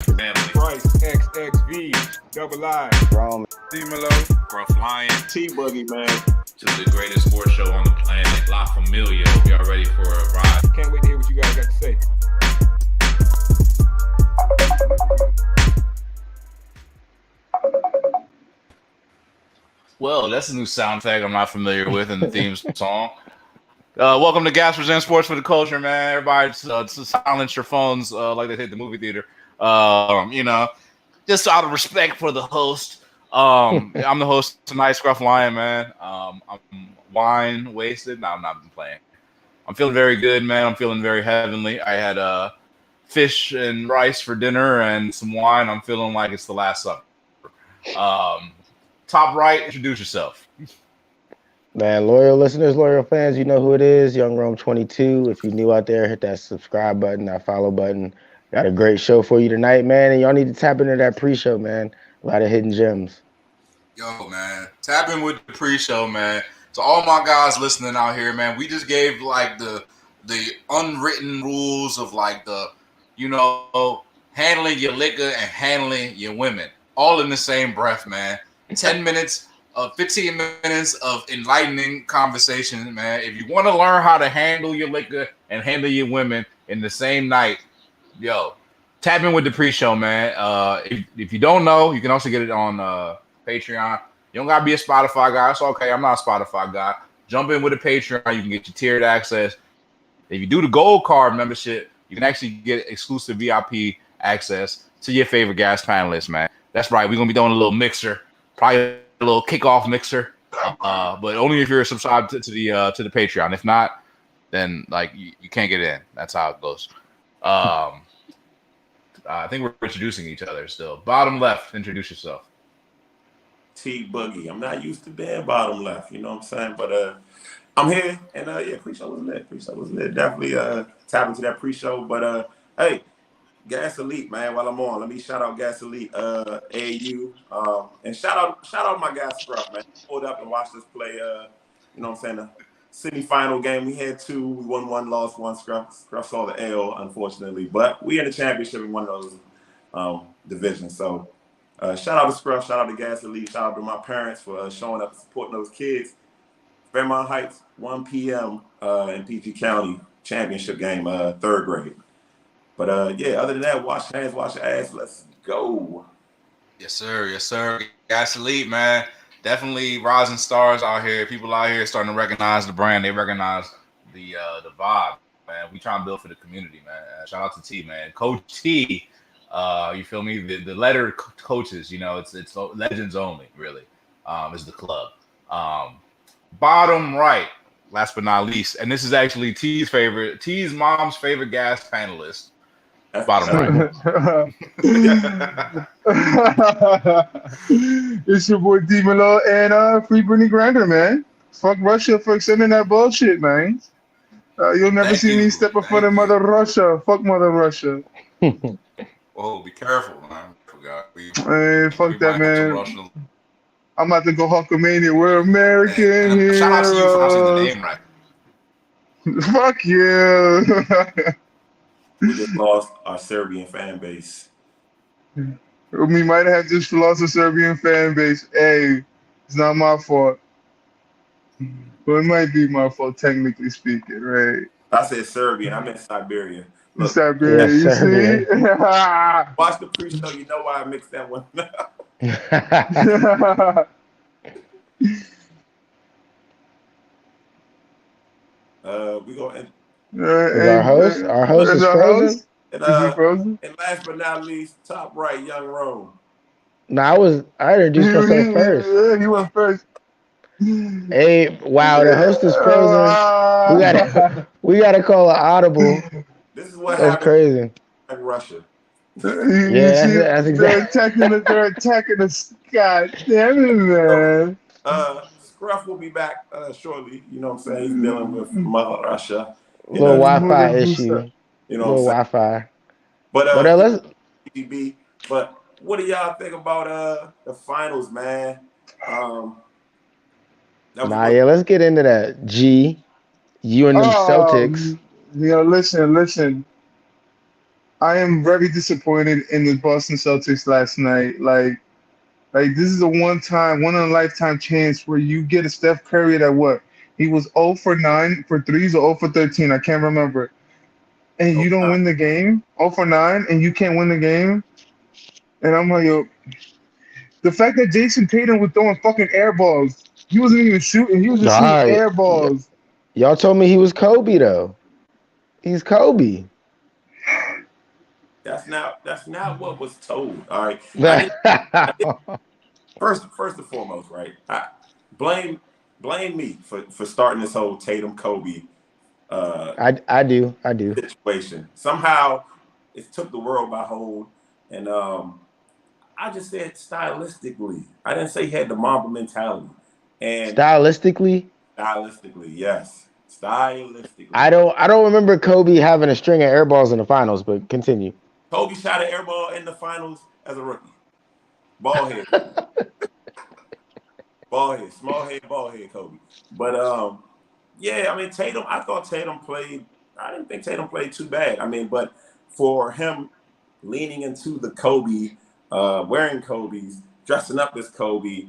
Family. Price, XXV, Double I, Rome, D-Melo, Gruff Lion. T-Buggy, man. Just the greatest sports show on the planet. La Familia. Hope y'all ready for a ride. Can't wait to hear what you guys got to say. Well, that's a new sound tag I'm not familiar with in the theme song. Welcome to Gas Present Sports for the Culture, man. Everybody, silence your phones like they hit the movie theater. Just out of respect for the host. I'm the host tonight, Scruff Lion, man. I'm wine wasted. No, I'm not playing. I'm feeling very good, man. I'm feeling very heavenly. I had fish and rice for dinner and some wine. I'm feeling like it's the Last Supper. Top right, introduce yourself. man, loyal listeners, loyal fans, you know who it is. Young Rome 22. If you're new out there, hit that subscribe button, that follow button. Got a great show for you tonight, man. And y'all need to tap into that pre-show, man. A lot of hidden gems. Yo, man, tap in with the pre-show, man. To all my guys listening out here, man, we just gave like the unwritten rules of like handling your liquor and handling your women, all in the same breath, man. 10 minutes of 15 minutes of enlightening conversation, man. If you want to learn how to handle your liquor and handle your women in the same night, yo, tap in with the pre-show, man. If you don't know, you can also get it on Patreon. You don't gotta be a Spotify guy. It's okay. I'm not a Spotify guy. Jump in with a Patreon. You can get your tiered access. If you do the gold card membership, you can actually get exclusive VIP access to your favorite gas panelists, man. That's right. We're gonna be doing a little mixer, probably a little kickoff mixer, but only if you're subscribed to the Patreon. If not, then like you can't get in. That's how it goes. I think we're introducing each other still. Bottom left, introduce yourself. T-Buggy. I'm not used to being bottom left, you know what I'm saying? But I'm here, and yeah, pre-show was lit. Pre-show was lit. Definitely tap into that pre-show. But hey, Gas Elite, man, while I'm on, let me shout out Gas Elite, AU. And shout out my guy Scruff, man. Pulled up and watched us play you know what I'm saying, the semi-final game. We had two, we won one, lost one. Scruff saw the L, unfortunately. But we in the championship in one of those divisions. So shout out to Scruff, shout out to Gas Elite, shout out to my parents for showing up and supporting those kids. Fairmont Heights, 1 p.m. In PG County, championship game, third grade. But yeah, other than that, wash your hands, wash your ass. Let's go. Yes, sir. Yes, sir. Gas Elite, man. Definitely rising stars out here. People out here starting to recognize the brand. They recognize the vibe, man. We trying to build for the community, man. Shout out to T, man. Coach T. You feel me? The letter coaches, you know, it's legends only, really. Is the club. Bottom right, last but not least, and this is actually T's mom's favorite gas panelist. Bottom right. It's your boy D-Melo and Free Brittany Grinder, man. Fuck Russia for sending that bullshit, man. You'll never see me step in front of Mother Russia. Fuck Mother Russia. Whoa, be careful, man. Hey, fuck that, man. I'm about to go Hulkamania. We're American heroes. Shout out to you for pronouncing the name right. Fuck you. We just lost our Serbian fan base. We might have just lost a Serbian fan base. Hey, it's not my fault. But it might be my fault, technically speaking, right? I said Serbian. I meant Siberia. Look, Siberia, you see? Watch the pre-show. You know why I mixed that one. We gonna Our host is frozen. And last but not least, top right, Young Rome. No, I introduced myself first. Yeah, you went first. Hey, wow, the host is frozen. We gotta call an audible. This is what That's happened crazy. in Russia. Yeah, that's exactly. They're attacking the sky. Damn it, man. Scruff will be back shortly. You know what I'm saying? He's dealing with Mother Russia. Little Wi-Fi issue. You know, little Wi-Fi. But let's. But what do y'all think about the finals, man? Let's get into that. G, you and the Celtics. Listen. I am very disappointed in the Boston Celtics last night. Like this is a one in a lifetime chance where you get a Steph Curry that what? He was 0 for 9 for threes or 0 for 13. I can't remember. And Oh, you don't win the game. 0 for 9 and you can't win the game. And I'm like, yo, the fact that Jason Tatum was throwing fucking air balls. He wasn't even shooting. He was just shooting Nah, air balls. y'all told me he was Kobe though. He's Kobe. That's not what was told. All right. I did first and foremost, right? Blame blame me for starting this whole Tatum Kobe I do. situation. Somehow it took the world by hold, and I just said stylistically. I didn't say he had the Mamba mentality, and Stylistically, stylistically, yes, stylistically. I don't remember Kobe having a string of air balls in the finals, but continue. Kobe shot an air ball in the finals as a rookie. Ball head Kobe. Ball head Kobe. But yeah, I mean Tatum, I thought Tatum played, I didn't think Tatum played too bad. I mean, but for him leaning into the Kobe, wearing Kobe's, dressing up as Kobe,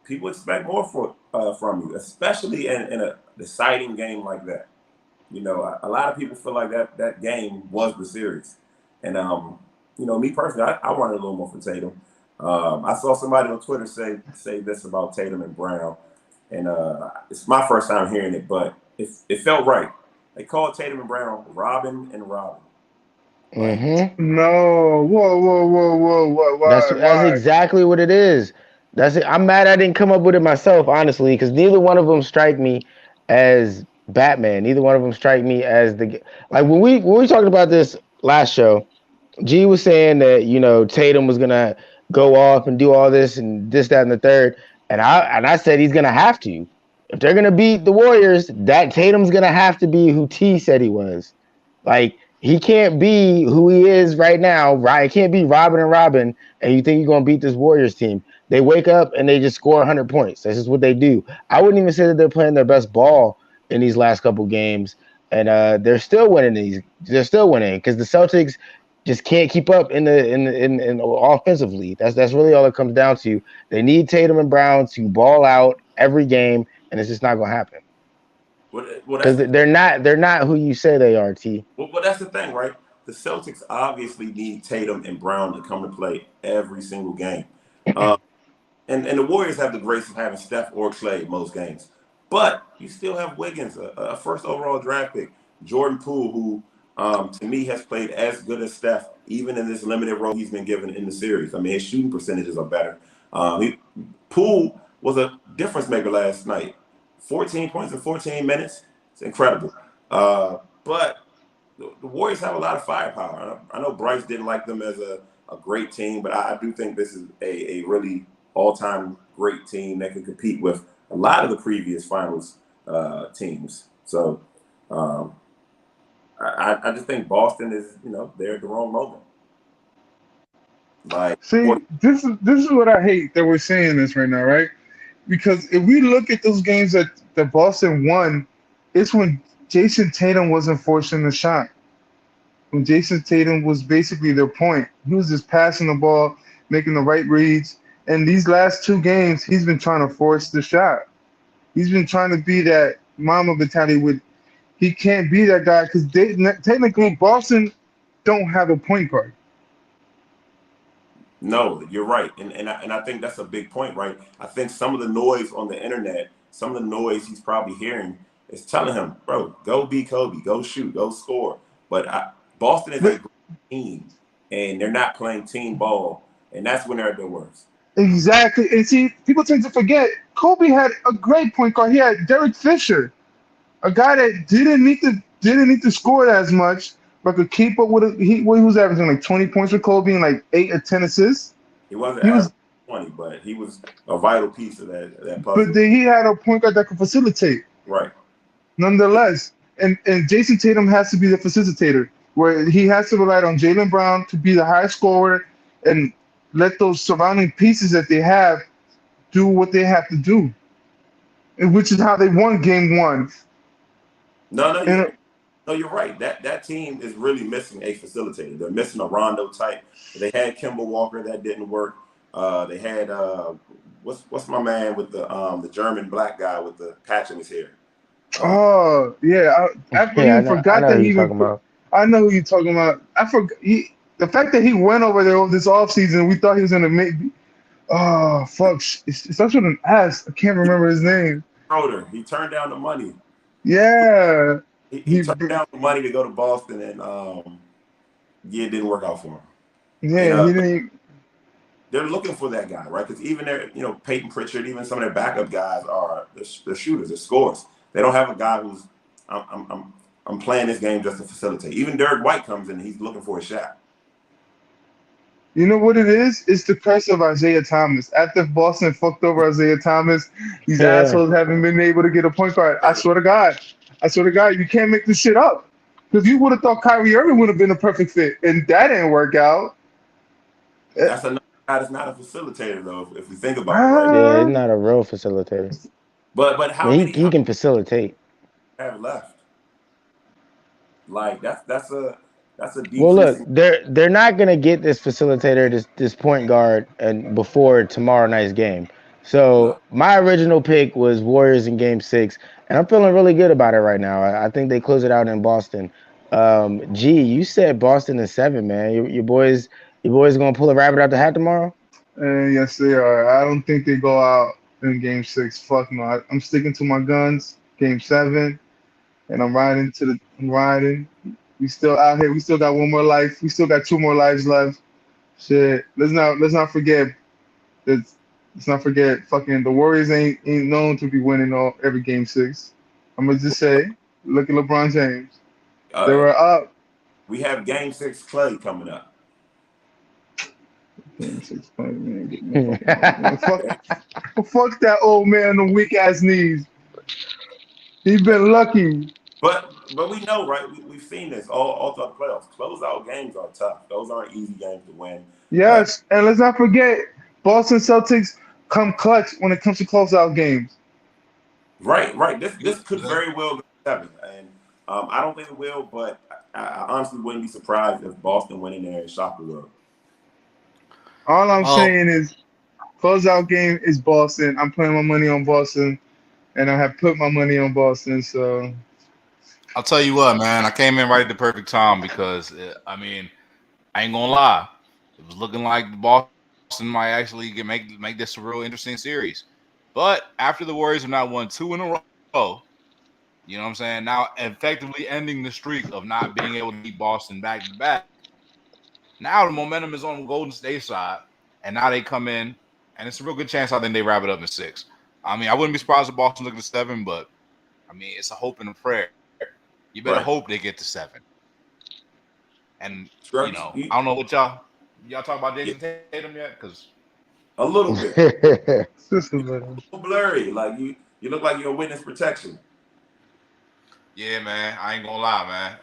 people expect more from you, especially in a deciding game like that. You know, a lot of people feel like that game was the series. And you know, me personally, I wanted a little more from Tatum. I saw somebody on Twitter say this about Tatum and Brown, and it's my first time hearing it, but it felt right. They called Tatum and Brown Robin and Robin. Like, No. Whoa. That's Why? exactly what it is. That's it. I'm mad I didn't come up with it myself, honestly, because neither one of them strike me as Batman. Neither one of them strike me as like when we talked about this last show. G was saying that Tatum was gonna go off and do all this and this, that, and the third, and I said he's gonna have to. If they're gonna beat the Warriors, that Tatum's gonna have to be who T said he was. Like he can't be who he is right now. Right? It can't be Robin and Robin, and you think you're gonna beat this Warriors team. They wake up and they just score 100 points. That's just what they do. I wouldn't even say that they're playing their best ball in these last couple games, and they're still winning these. They're still winning because the Celtics just can't keep up in offensively. That's really all it comes down to. They need Tatum and Brown to ball out every game, and it's just not gonna happen because they're not who you say they are. T. well, that's the thing, right? The Celtics obviously need Tatum and Brown to come to play every single game. And the Warriors have the grace of having Steph or Clay most games. But you still have Wiggins, a first overall draft pick, Jordan Poole, who to me has played as good as Steph, even in this limited role he's been given in the series. I mean, his shooting percentages are better. Poole was a difference maker last night. 14 points in 14 minutes. It's incredible. But the Warriors have a lot of firepower. I know Bryce didn't like them as a great team, but I do think this is a really all-time great team that can compete with a lot of the previous finals teams. So I just think Boston is, they're at the wrong moment. Like, See, this is what I hate that we're saying this right now, right? Because if we look at those games that Boston won, it's when Jason Tatum wasn't forcing the shot. When Jason Tatum was basically their point. He was just passing the ball, making the right reads. And these last two games, he's been trying to force the shot. He's been trying to be that mama mentality. He can't be that guy because technically Boston don't have a point guard. no, you're right, and I think that's a big point, right? I think some of the noise on the internet, some of the noise he's probably hearing, is telling him, "Bro, go be Kobe, go shoot, go score." But Boston is a But great team, and they're not playing team ball, and that's when they're at their worst. exactly. And see, people tend to forget Kobe had a great point guard. He had Derek Fisher, a guy that didn't need to score as much, but could keep up with it. He was averaging like 20 points for Kobe and like 8 or 10 assists. He wasn't He was, average 20, but he was a vital piece of that but puzzle. then he had a point guard that could facilitate. Right. Nonetheless, and Jason Tatum has to be the facilitator, where he has to rely on Jaylen Brown to be the high scorer and let those surrounding pieces that they have do what they have to do, and which is how they won Game 1. No, And No, you're right. That team is really missing a facilitator. They're missing a Rondo type. They had Kemba Walker, that didn't work. They had what's my man with the German black guy with the patch in his hair. Oh yeah, I Yeah, even I forgot know that who he you're even. talking about. I know who you're talking about. I forgot the fact that he went over there this offseason. We thought he was gonna make. Oh fuck! It's such an ass. I can't remember his name. Schroeder, he turned down the money. Yeah, He turned down the money to go to Boston, and yeah, it didn't work out for him. And he didn't. they're looking for that guy, right? Because even their, Peyton Pritchard, even some of their backup guys are they're shooters, they're scorers. They don't have a guy who's I'm playing this game just to facilitate. Even Derek White comes in, and he's looking for a shot. You know what it is? It's the curse of Isaiah Thomas. After Boston fucked over Isaiah Thomas, these Yeah. assholes haven't been able to get a point guard. I swear to God, you can't make this shit up. Because you would have thought Kyrie Irving would have been a perfect fit, and that didn't work out. That's another guy that's not a facilitator, though, if we think about it, right? Yeah, he's not a real facilitator. But I how mean, many he can facilitate. have left? Like that's a Well, look, decreasing. they're not gonna get this facilitator, this point guard, and before tomorrow night's game. No. So my original pick was Warriors in Game 6, and I'm feeling really good about it right now. I think they close it out in Boston. G, you said Boston in 7, man. Your boys gonna pull a rabbit out the hat tomorrow? And yes, they are. I don't think they go out in Game 6. Fuck no. I'm sticking to my guns. Game 7, and I'm riding. We still out here. We still got one more life. We still got 2 more lives left. Shit. Let's not forget. Let's not forget. Fucking the Warriors ain't known to be winning every Game 6. I'm gonna just say, look at LeBron James. They Uh, were up. we have Game 6 Clay coming up. Game 6, man. Get me the fuck out, man. Fuck that old man on weak ass knees. He been lucky. But we know, right? We've seen this all throughout the playoffs. Closeout games are tough. Those aren't easy games to win. Yes, and let's not forget, Boston Celtics come clutch when it comes to closeout games. Right. This could very well go 7, and I don't think it will, but I honestly wouldn't be surprised if Boston went in there and shocked the world. All I'm Well- saying is, closeout game is Boston. I'm putting my money on Boston, and I have put my money on Boston. So I'll tell you what, man. I came in right at the perfect time because I ain't gonna lie. It was looking like Boston might actually make this a real interesting series. But after the Warriors have now won 2 in a row, you know what I'm saying? Now effectively ending the streak of not being able to beat Boston back to back. Now the momentum is on Golden State side, and now they come in, and it's a real good chance I think they wrap it up in 6. I wouldn't be surprised if Boston look at 7, but it's a hope and a prayer. You better Right. hope they get to 7. And Scruggs, I don't know what y'all talk about Jason Tatum yet, because a little bit. it's just a little. Blurry. Like you look like you're witness protection. yeah, man, I ain't gonna lie, man.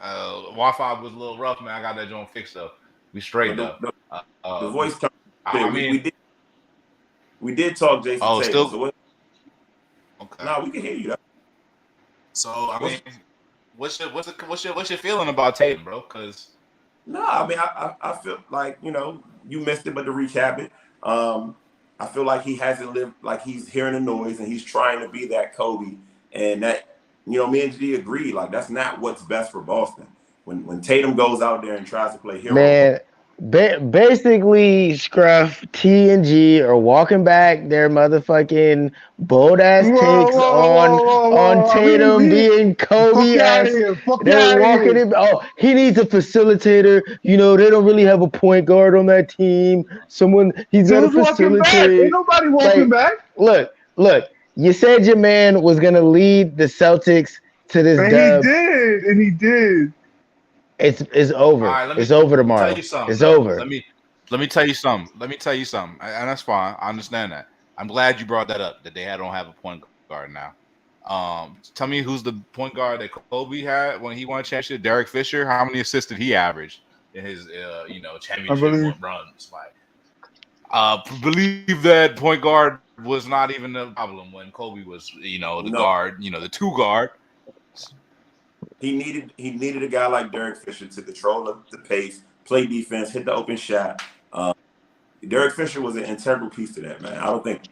Wi-Fi was a little rough, man. I got that joint fixed up. We straight But up. the voice comes. I mean, we did talk Jason Tatum. still So okay. no, we can hear you. So what's your feeling about Tatum, bro? Because No, I feel like you missed it, but to recap it, I feel like he hasn't lived, like he's hearing the noise and he's trying to be that Kobe, and that me and G agreed, like that's not what's best for Boston. When Tatum goes out there and tries to play hero, Man, basically, Scruff, T and G are walking back their motherfucking bold ass takes on Tatum being Kobe Fuck out ass. of here. Fuck They're out of walking here. him. Oh, he needs a facilitator. They don't really have a point guard on that team. He's got to Who's walking back? Ain't facilitate. nobody walking back. Look. You said your man was gonna lead the Celtics to this And dub. he did. It's over. all right, It's over tomorrow. tell you something. It's though. over. Let me tell you something. And that's fine. I understand that. I'm glad you brought that up. That they don't have a point guard now. Tell me who's the point guard that Kobe had when he won a championship? Derek Fisher. How many assists did he average in his championship runs? Believe that point guard was not even the problem when Kobe was the guard, the 2 guard. He needed a guy like Derek Fisher to control the pace, play defense, hit the open shot. Derek Fisher was an integral piece to that, man. I don't think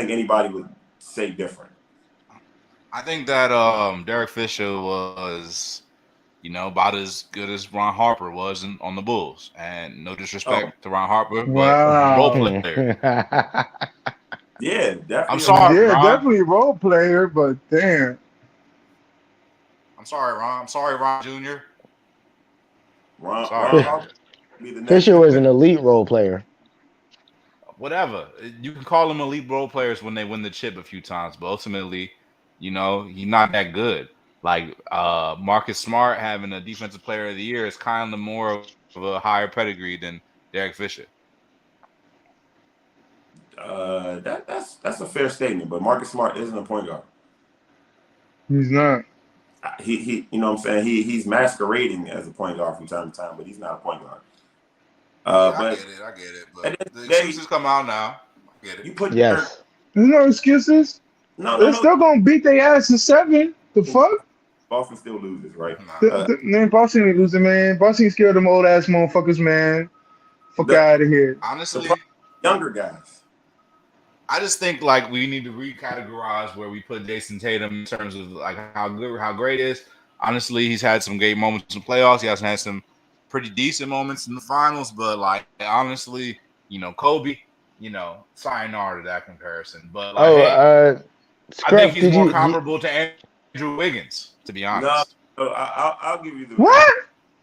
anybody would say different. I think that Derek Fisher was, about as good as Ron Harper was on the Bulls. And no disrespect to Ron Harper, but role Wow. player. Yeah, definitely. I'm sorry, Yeah, Ron. definitely a role player, but damn. I'm sorry, Ron. I'm sorry, Ron Jr. Ron Sorry. Harper be the next. Fisher was an elite role player. Whatever. You can call them elite role players when they win the chip a few times, but ultimately, he's not that good. Like Marcus Smart having a defensive player of the year is kind of more of a higher pedigree than Derek Fisher. That's a fair statement, but Marcus Smart isn't a point guard. He's not. He you know what I'm saying? He's masquerading as a point guard from time to time, but he's not a point guard. I get it. But the excuses come out now. I get it. You put Yes. There's no excuses. They're still gonna beat their ass in 7. The fuck? Boston still loses, right? Man, Boston ain't losing, man. Boston ain't scared of them old ass motherfuckers, man. Fuck out of here. Honestly, younger guys. I just think like we need to recategorize where we put Jason Tatum in terms of like how great is. Honestly, he's had some great moments in playoffs. He hasn't had some pretty decent moments in the finals, but like honestly, Kobe, sayonara to that comparison. But like, I think he's more comparable to Andrew Wiggins, to be honest. No, I'll give you the what?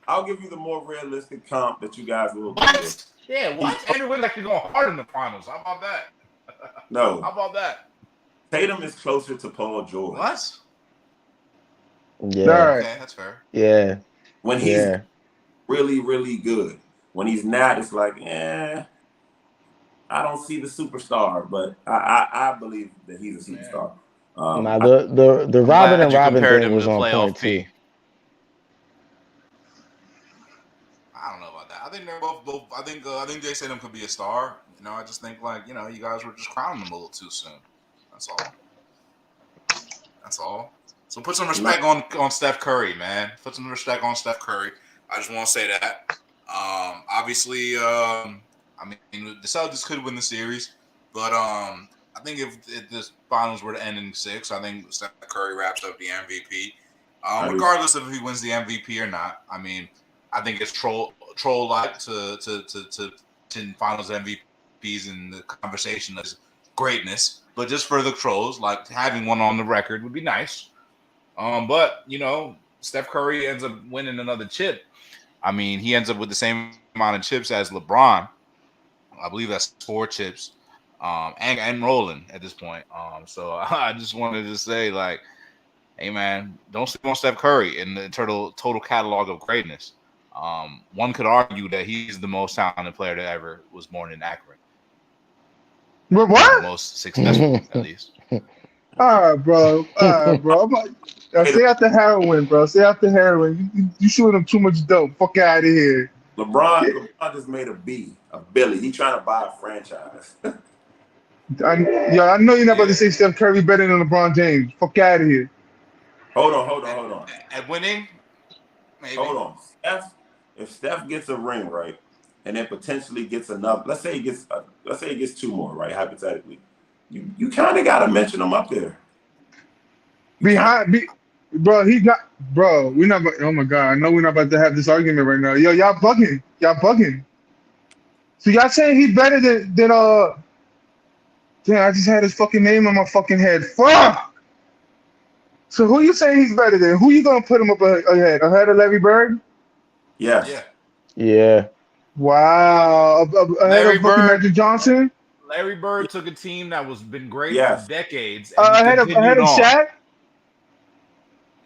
I'll give you the more realistic comp that you guys will. What? Yeah, what? Andrew Wiggins actually going hard in the finals. How about that? No. How about that? Tatum is closer to Paul George. What? Yeah. Right. Okay, that's fair. Yeah. When he's really, really good. When he's not, it's like, I don't see the superstar, but I believe that he's a superstar. Now the Robin and Robin thing was on point too. I don't know about that. I think they're both. I think Jason Tatum could be a star. I just think like you guys were just crowning him a little too soon. That's all. So put some respect on Steph Curry, man. Put some respect on Steph Curry. I just want to say that. Obviously, I mean the Celtics could win the series, but I think if the finals were to end in 6, I think Steph Curry wraps up the MVP. Regardless of if he wins the MVP or not. I mean, I think it's troll-like to finals MVPs in the conversation as greatness, but just for the trolls, like having one on the record would be nice. But Steph Curry ends up winning another chip. I mean, he ends up with the same amount of chips as LeBron. I believe that's 4 chips. And rolling at this point. So I just wanted to say, like, hey man, don't sleep on Steph Curry in the total catalog of greatness. One could argue that he's the most talented player that ever was born in Akron. What? The most successful, at least. Bro. Stay out the heroin, bro. Stay out the heroin. You shooting him too much dope. Fuck out of here. LeBron just made a Billy. He trying to buy a franchise. I know you're not about to say Steph Curry better than LeBron James. Fuck out of here. Hold on. At winning, maybe. Hold on. If Steph gets a ring, right, and then potentially gets another, let's say he gets 2 more, right, hypothetically, you kind of got to mention them up there. We're not. Oh my god, I know we're not about to have this argument right now. Yo, y'all bugging. So y'all saying he's better than Damn, I just had his fucking name in my fucking head. Fuck. So who you saying he's better than? Who you gonna put him up ahead? Ahead of Larry Bird? Yes. Yeah. Wow. Ahead of fucking Magic Johnson? Larry Bird took a team that was been great for decades. Ahead of Shaq?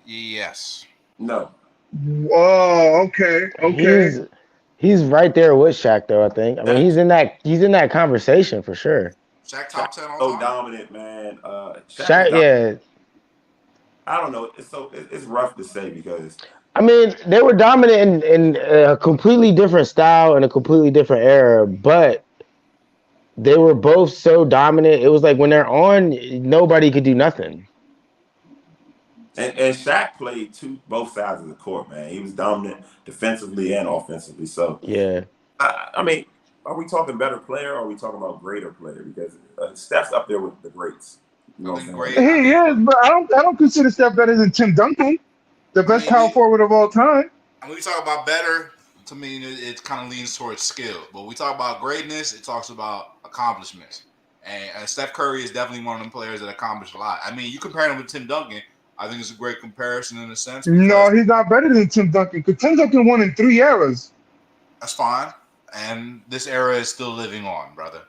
Yes. No. Oh, okay. He's right there with Shaq, though. I think. I mean, he's in that conversation for sure. Shaq top 10 all so time. Dominant, man. Shaq, yeah. I don't know. It's rough to say because. I mean, they were dominant in a completely different style and a completely different era, but they were both so dominant. It was like when they're on, nobody could do nothing. And Shaq played both sides of the court, man. He was dominant defensively and offensively. So, Yeah. I mean, are we talking better player or are we talking about greater player? Because Steph's up there with the greats. You know what I'm saying? He is, but I don't consider Steph better than Tim Duncan, the best power forward of all time. And when we talk about better, to me, it kind of leans towards skill. But when we talk about greatness, it talks about accomplishments. And Steph Curry is definitely one of them players that accomplished a lot. I mean, you compare him with Tim Duncan, I think it's a great comparison in a sense. No, he's not better than Tim Duncan because Tim Duncan won in 3 eras. That's fine. And this era is still living on, brother.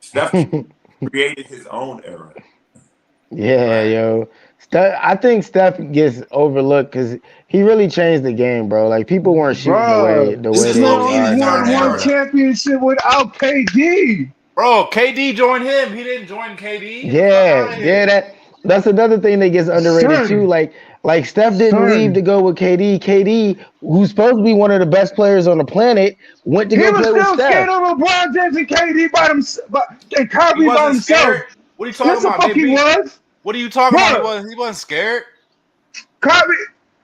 Steph created his own era. Yeah, yo. I think Steph gets overlooked because he really changed the game, bro. Like people weren't shooting the way they are. He won one championship without KD. Bro, KD joined him. He didn't join KD. Yeah. That's another thing that gets underrated too. Like Steph didn't leave to go with KD. KD, who's supposed to be one of the best players on the planet, went to go play with Steph. He was still scared of LeBron James and KD by himself, and Kyrie by himself. What are you talking about? Yes, the fuck he was. What are you talking about? He wasn't scared. Kyrie,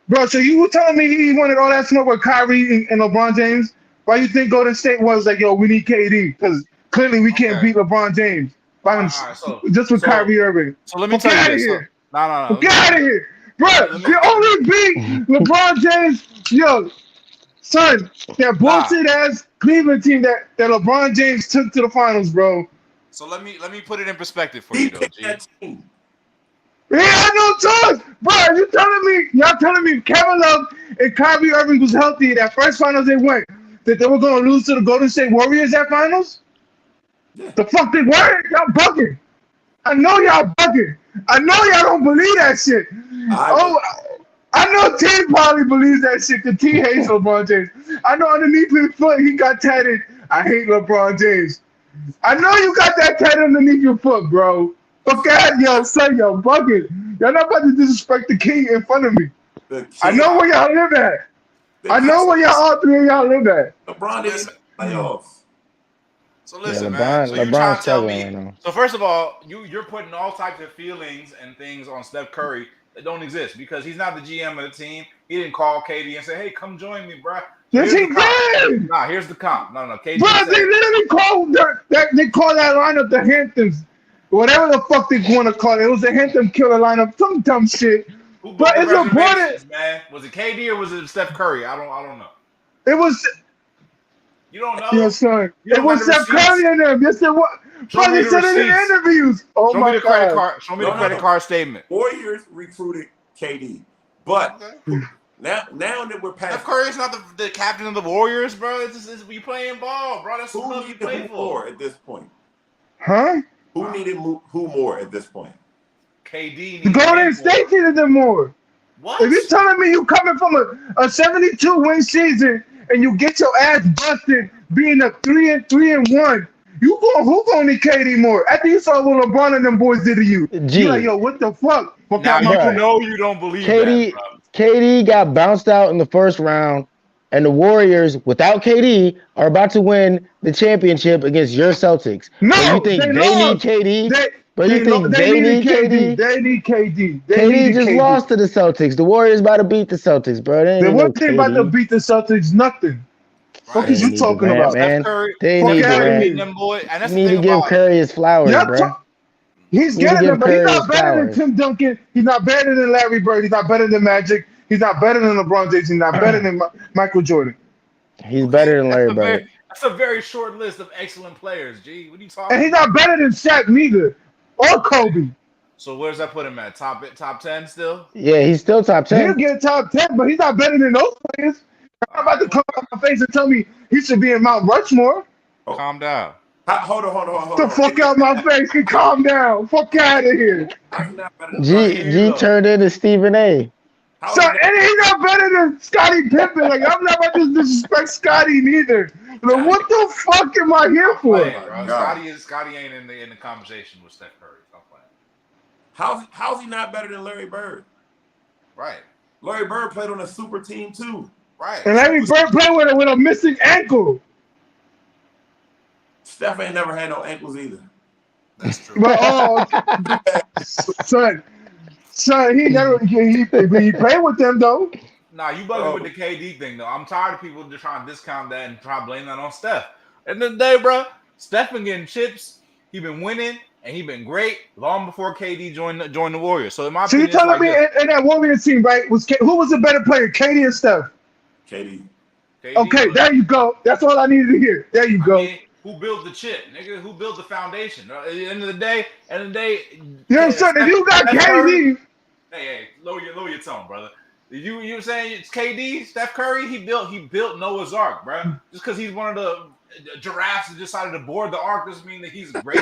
bro. So you were telling me he wanted all that smoke with Kyrie and LeBron James? Why you think Golden State was like, yo, we need KD because clearly we can't beat LeBron James by himself, just with Kyrie Irving. So let me tell you this. No. Get out of here, bro. You only beat LeBron James, yo, son. That bullshit ass Cleveland team that LeBron James took to the finals, bro. So let me put it in perspective for you, though, G. He had no choice, bro. Y'all telling me Kevin Love and Kyrie Irving was healthy that first finals they went, that they were gonna lose to the Golden State Warriors at finals? Yeah. The fuck they weren't? Y'all bugging. I know y'all bugging. I know y'all don't believe that shit. I know T probably believes that shit because T hates LeBron James. I know underneath his foot he got tatted, I hate LeBron James. I know you got that tatted underneath your foot, bro. Fuck out, yo, son, y'all bugging. Y'all not about to disrespect the king in front of me. I know where y'all live at. I know where all three of y'all live at. LeBron didn't playoffs. So listen, man. So you're trying to tell me. Right, so first of all, you're putting all types of feelings and things on Steph Curry that don't exist because he's not the GM of the team. He didn't call KD and say, "Hey, come join me, bro." Yes, he did. Nah, here's the comp. No. KD. Bro, they literally called that lineup the Hamptons. Whatever the fuck they want to call it. It was a Hampton killer lineup. Some dumb shit. But it's important. Man, was it KD or was it Steph Curry? I don't know. It was. You don't know? Yes, sir. It was Steph Curry in them. Yes, it was. Bro, they said it in the interviews. Oh, my God. Show me the credit card statement. Warriors recruited KD. But now that we're past... Steph Curry is not the captain of the Warriors, bro. You playing ball, bro. That's who you play for. At this point? Huh? Who needed who more at this point? KD. The Golden State needed them more. What? If you're telling me you coming from a 72-win season and you get your ass busted being a 3-1, who gonna need KD more? After you saw what LeBron and them boys did to you, you're like, yo, what the fuck? You don't believe KD, that, bro. KD got bounced out in the first round, and the Warriors, without KD, are about to win the championship against your Celtics. No, you think they need KD? They need KD? They need KD. KD just lost to the Celtics. The Warriors about to beat the Celtics, bro. They weren't about to beat the Celtics. Nothing. What is you talking about, man? They need to give Curry his flowers, bro. He's getting them, but he's not better than Tim Duncan. He's not better than Larry Bird. He's not better than Magic. He's not better than LeBron James. He's not better than Michael Jordan. He's better than Larry Bird. That's a very short list of excellent players, G. What are you talking about? And he's not better than Shaq neither. Or Kobe. So where does that put him at? Top 10 still? Yeah, he's still top 10. He'll get top 10, but he's not better than those players. I'm about to come out my face and tell me he should be in Mount Rushmore. Calm down. Hold on. Get the fuck out my face and calm down. Fuck out of here. G turned into Stephen A. So, and he's not better than Scottie Pippen. Like, I'm not about to disrespect Scottie neither. Like, what the fuck am I here for? Scottie ain't in the conversation with Steph Curry. Stop playing. How's he not better than Larry Bird? Right. Larry Bird played on a super team too. Right. And Larry Bird played with a missing ankle. Steph ain't never had no ankles either. That's true. But, son, Son, he played with them though. Nah, you bugging with the KD thing though. I'm tired of people just trying to discount that and try to blame that on Steph. At the end of the day, bro, Steph been getting chips. He been winning and he been great long before KD joined the Warriors. So in my opinion, you're telling me in that Warriors team, right? Who was the better player, KD or Steph? KD. Okay, there you go. That's all I needed to hear. There you go. Mean, who built the chip, nigga? Who built the foundation? At the end of the day, you know what I'm saying? If you got KD, hey, lower your tone, brother. You saying it's KD, Steph Curry? He built Noah's Ark, bro. Just because he's one of the giraffes that decided to board the ark doesn't mean that he's great.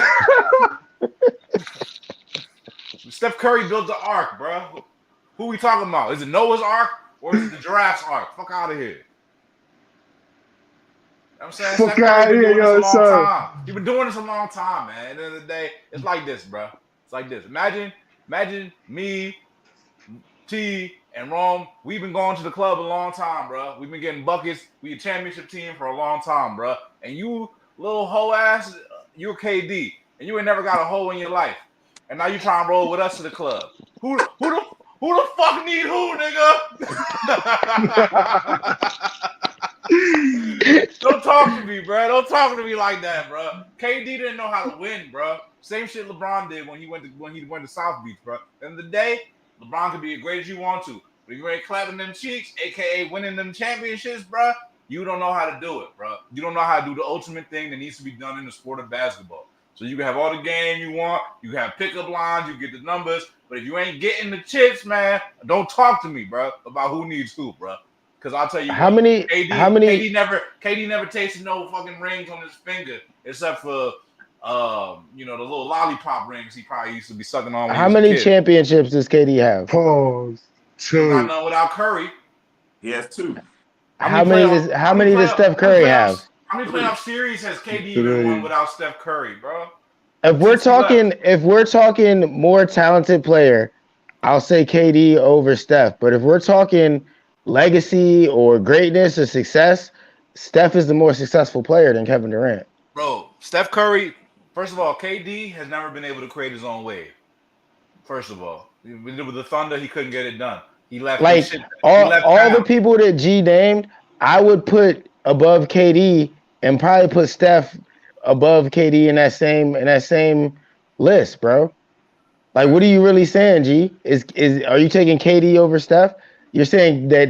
Steph Curry built the ark, bro. Who we talking about? Is it Noah's Ark or is it the giraffe's ark? Fuck out of here. You know what I'm saying? Fuck out of here, yo, son. You've been doing this a long time, man. At the end of the day, it's like this, bro. It's like this. Imagine me, T, and Rome. We've been going to the club a long time, bro. We've been getting buckets. We a championship team for a long time, bro. And you little hoe ass, you're KD, and you ain't never got a hoe in your life. And now you trying to roll with us to the club. Who the fuck need who, nigga? Don't talk to me, bro. Don't talk to me like that, bro. KD didn't know how to win, bro. Same shit LeBron did when he went to South Beach, bro. At the end of the day, LeBron can be as great as you want to. But if you ain't clapping them cheeks, aka winning them championships, bro, you don't know how to do it, bro. You don't know how to do the ultimate thing that needs to be done in the sport of basketball. So you can have all the game you want, you can have pickup lines, you get the numbers, but if you ain't getting the chips, man, don't talk to me, bro, about who needs who, bro. Because I'll tell you, KD never tasted no fucking rings on his finger except for the little lollipop rings he probably used to be sucking on. How many championships does KD have? Pause. Two. Not none without Curry. He has 2. How many does Steph Curry have? How many playoff series has KD even won without Steph Curry, bro? If we're talking more talented player, I'll say KD over Steph. But if we're talking legacy or greatness or success, Steph is the more successful player than Kevin Durant. Bro, Steph Curry, first of all, KD has never been able to create his own wave. First of all, with the Thunder, he couldn't get it done. He left all the people that G named, I would put above KD and probably put Steph above KD in that same list, bro. Like, what are you really saying, G? Are you taking KD over Steph? You're saying that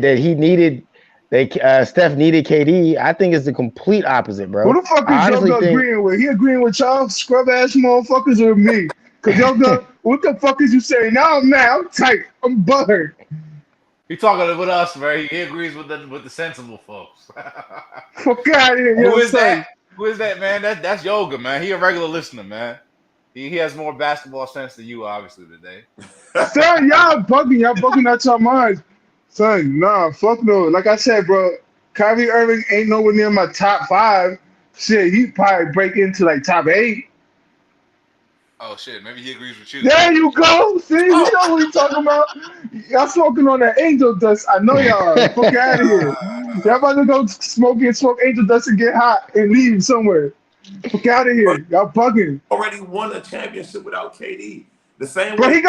Steph needed KD. I think it's the complete opposite, bro. Who the fuck is Yoga agreeing with? He agreeing with y'all scrub ass motherfuckers or me? Cause Yoga, what the fuck is you saying? Now I'm tight. I'm buttered. He talking with us, man. He agrees with the sensible folks. Fuck out of here. Who is that? Who is that, man? That's Yoga, man. He a regular listener, man. He has more basketball sense than you, obviously, today. Son, y'all bugging out your minds. Son, nah, fuck no. Like I said, bro, Kyrie Irving ain't nowhere near my top 5. Shit, he probably break into like top 8. Oh shit, maybe he agrees with you. There you go. See, you know what he's talking about. Y'all smoking on that angel dust. I know y'all are. Fuck out of here. Y'all about to go smoke angel dust and get hot and leave somewhere. Fuck out of here. Y'all bugging. Already won a championship without KD. The same bro, way. He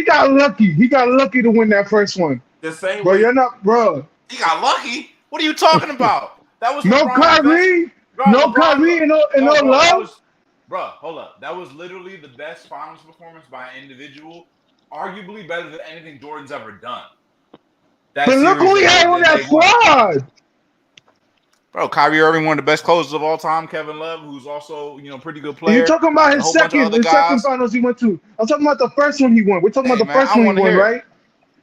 got lucky. He got lucky to win that first one. The same bro, way. You're not, bro. He got lucky? What are you talking about? That was no Kyrie. No Kyrie and no love. Bro, hold up. That was literally the best finals performance by an individual, arguably better than anything Jordan's ever done. But look who he had on that squad. Bro, Kyrie Irving, one of the best closers of all time. Kevin Love, who's also, pretty good player. You're talking about his second finals he went to. I'm talking about the first one he won. We're talking about the first one he won, right?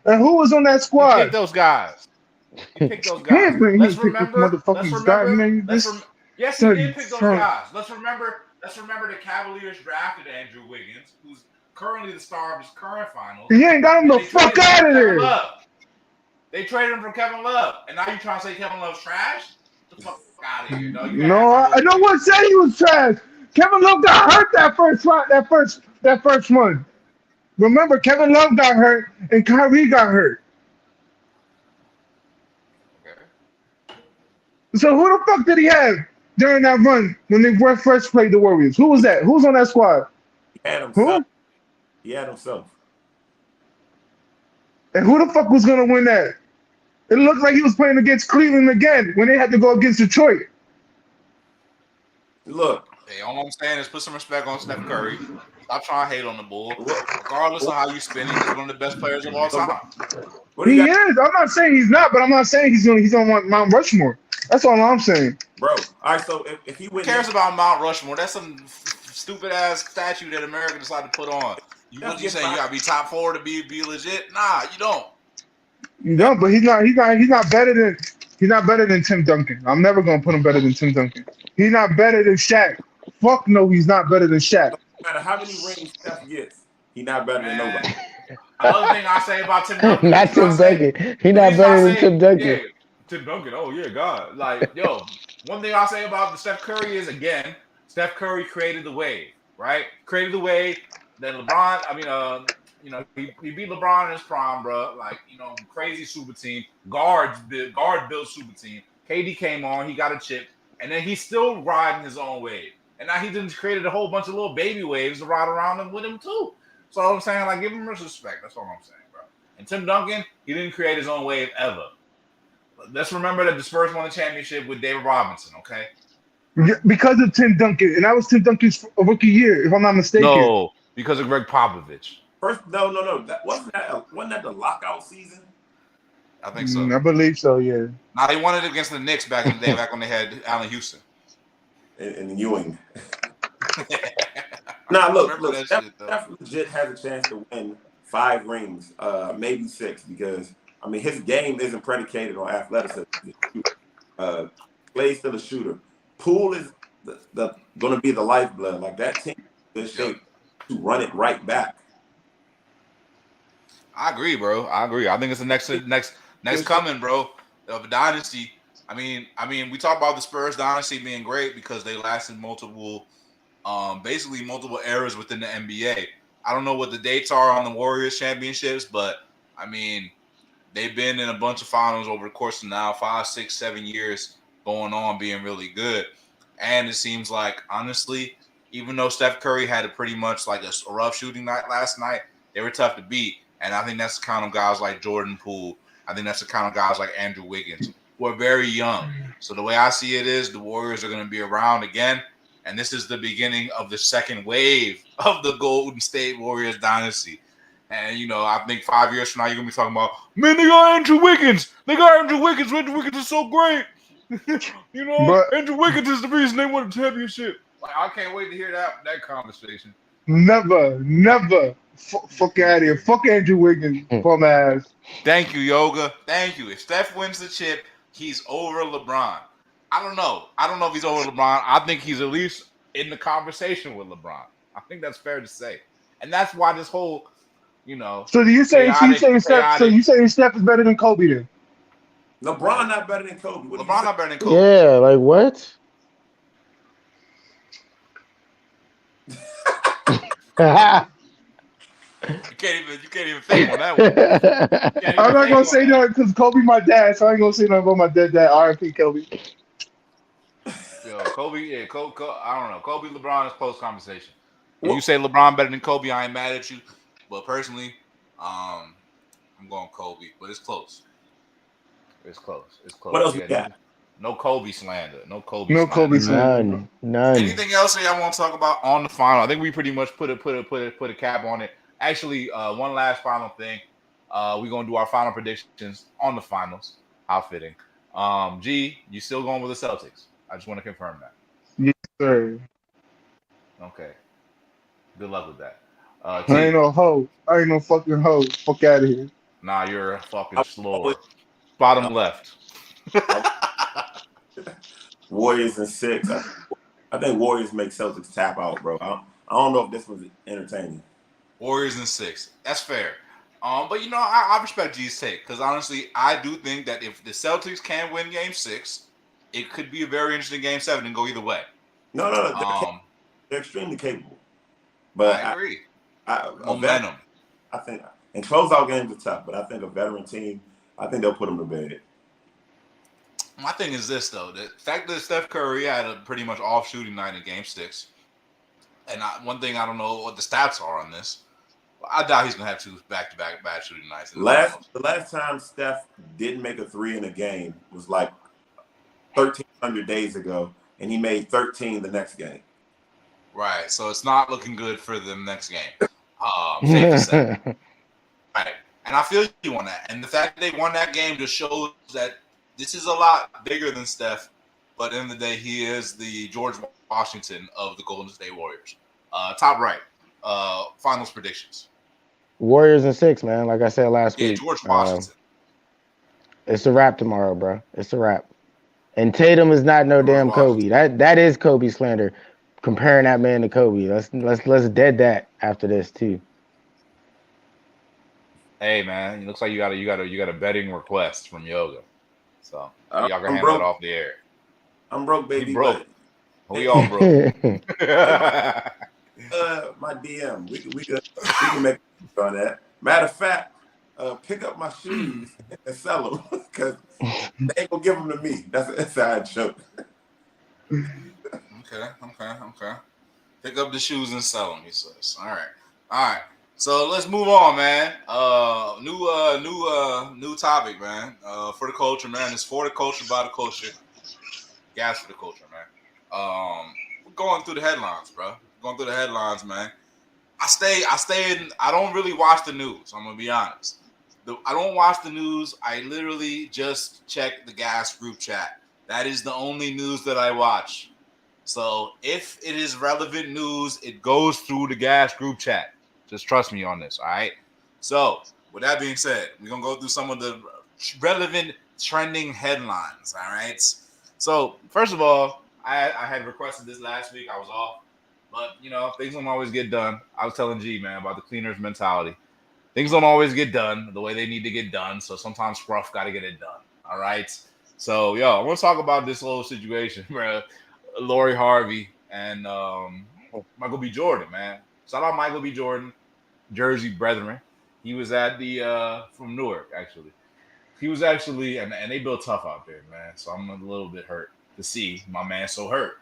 And who was on that squad? He picked those guys. Let's remember. Yes, he did pick those guys. Let's remember the Cavaliers drafted Andrew Wiggins, who's currently the star of his current finals. He ain't got him the fuck out of there. They traded him for Kevin Love, and now you trying to say Kevin Love's trash? Get the fuck out of here, dog. No, I no one said he was trash. Kevin Love got hurt that first one. Remember, Kevin Love got hurt and Kyrie got hurt. Okay. So who the fuck did he have during that run when they first played the Warriors? Who was that? Who's on that squad? He had himself. He had himself. And who the fuck was gonna win that? It looked like he was playing against Cleveland again when they had to go against Detroit. Look, Hey, all I'm saying is put some respect on Steph Curry. Stop trying to hate on the bull. what, Regardless of how you spin it, he's one of the best players of all time. what do you He got, is. I'm not saying he's not, but I'm not saying he's on Mount Rushmore. That's all I'm saying. bro? All right, so if he Who win, cares about Mount Rushmore? That's some stupid ass statue that America decided to put on. What you saying? You gotta be top 4 to be legit? Nah, you don't. You don't, but he's not better than Tim Duncan. I'm never gonna put him better than Tim Duncan. He's not better than Shaq. Fuck no, he's not better than Shaq. no matter how many rings Steph gets, he not better than nobody. Another thing I say about Tim Duncan, Not Tim Duncan. He not better than Tim Duncan. Yeah, Tim Duncan. Oh yeah, God. Like, yo, one thing I'll say about the Steph Curry is, again, Steph Curry created the wave, right? Created the wave. Then LeBron. He beat LeBron in his prime, bro. Like, crazy super team. Guard built super team. KD came on. He got a chip, and then he's still riding his own wave. And now he just created a whole bunch of little baby waves to ride around him with him too. So I'm saying, like, give him respect. That's all I'm saying, bro. And Tim Duncan, he didn't create his own wave ever. Let's remember that the Spurs won the championship with David Robinson, okay? Because of Tim Duncan, and that was Tim Duncan's rookie year, if I'm not mistaken. No, because of Greg Popovich. First, no. Wasn't that the lockout season? I think so. I believe so. Yeah. Now they won it against the Knicks back in the day, back when they had Allen Houston. And Ewing. Nah, look, Steph shit, though. legit has a chance to win 5 rings, maybe 6, because his game isn't predicated on athleticism. Clay's still a shooter. Poole is going to be the lifeblood. Like, that team is shape to run it right back. I agree, bro. I agree. I think it's the next coming, bro, of a dynasty. I mean, we talk about the Spurs dynasty being great because they lasted multiple eras within the NBA. I don't know what the dates are on the Warriors championships, but they've been in a bunch of finals over the course of now 5, 6, 7 years going on, being really good. And it seems like, honestly, even though Steph Curry had a pretty much like a rough shooting night last night, they were tough to beat. And I think that's the kind of guys like Jordan Poole. I think that's the kind of guys like Andrew Wiggins, who are very young. So the way I see it is the Warriors are going to be around again. And this is the beginning of the second wave of the Golden State Warriors dynasty. And, I think 5 years from now, you're going to be talking about, man, they got Andrew Wiggins. Andrew Wiggins is so great. Andrew Wiggins is the reason they won the championship. Like, I can't wait to hear that conversation. Never. Fuck out of here. Fuck Andrew Wiggins. Bum ass. Thank you, Yoga. Thank you. If Steph wins the chip, he's over LeBron. I don't know if he's over LeBron. I think he's at least in the conversation with LeBron. I think that's fair to say. And that's why this whole, So you saying Steph is better than Kobe then? LeBron not better than Kobe. LeBron not better than Kobe. Yeah, like what? You can't even think on that one. I'm not gonna say nothing because Kobe my dad, so I ain't gonna say nothing about my dead dad. R.I.P. Kobe. Yo, Kobe, yeah, I don't know. Kobe, LeBron is close conversation. If you say LeBron better than Kobe, I ain't mad at you. But personally, I'm going Kobe. But it's close. It's close. What else we got? No Kobe slander. No Kobe slander. None. Anything else that y'all want to talk about on the final? I think we pretty much put a cap on it. Actually, one last final thing. We're gonna do our final predictions on the finals. How fitting. G, you still going with the Celtics? I just want to confirm that. Yes, sir. Okay. Good luck with that. I ain't no hoe. I ain't no fucking hoe. Fuck out of here. Nah, you're a fucking slower. Bottom left. Warriors in 6. I think Warriors make Celtics tap out, bro. I don't know if this was entertaining. Warriors in 6. That's fair. But I respect G's take because honestly, I do think that if the Celtics can win Game 6, it could be a very interesting Game 7 and go either way. No. They're extremely capable. But I agree. Momentum. I think and closeout games are tough, but I think a veteran team, I think they'll put them to bed. My thing is this though: the fact that Steph Curry had a pretty much off shooting night in Game 6, and one thing I don't know what the stats are on this, I doubt he's gonna have two back-to-back bad shooting nights in the The finals. last time Steph didn't make a three in a game was like 1,300 days ago, and he made 13 the next game. Right. So it's not looking good for them next game. Safe to say. Right. And I feel you on that. And the fact that they won that game just shows that this is a lot bigger than Steph. But at the end of the day, he is the George Washington of the Golden State Warriors. Top right. Finals predictions. Warriors in 6, man. Like I said last Yeah, week. George Washington. It's a wrap tomorrow, bro. It's a wrap. And Tatum is not no George damn Kobe. Washington. That is Kobe slander. Comparing that man to Kobe. Let's dead that after this too. Hey man, it looks like you got a betting request from Yoga. So y'all can I'm handle it broke. off the air. I'm broke, baby. He broke. But We all broke. my DM. We can make on that. Matter of fact, pick up my shoes and sell them because they ain't gonna give them to me. That's an inside joke. Okay. Pick up the shoes and sell them, he says. All right. So let's move on, man. New topic, man. For the culture, man. It's for the culture, by the culture. Gas for the culture, man. We're going through the headlines, bro. Going through the headlines, man. I don't really watch the news. I'm gonna be honest. I don't watch the news. I literally just check the gas group chat. That is the only news that I watch. So if it is relevant news, it goes through the gas group chat. Just trust me on this, all right? So with that being said, we're going to go through some of the relevant trending headlines, all right? So first of all, I had requested this last week. I was off. But, things don't always get done. I was telling G, man, about the cleaners mentality. Things don't always get done the way they need to get done. So sometimes Scruff got to get it done, all right? So, I want to talk about this whole situation, bro. Lori Harvey and Michael B. Jordan, man. Shout out Michael B. Jordan, Jersey brethren. He was at the from Newark, actually. He was actually, and they built tough out there, man. So I'm a little bit hurt to see my man so hurt.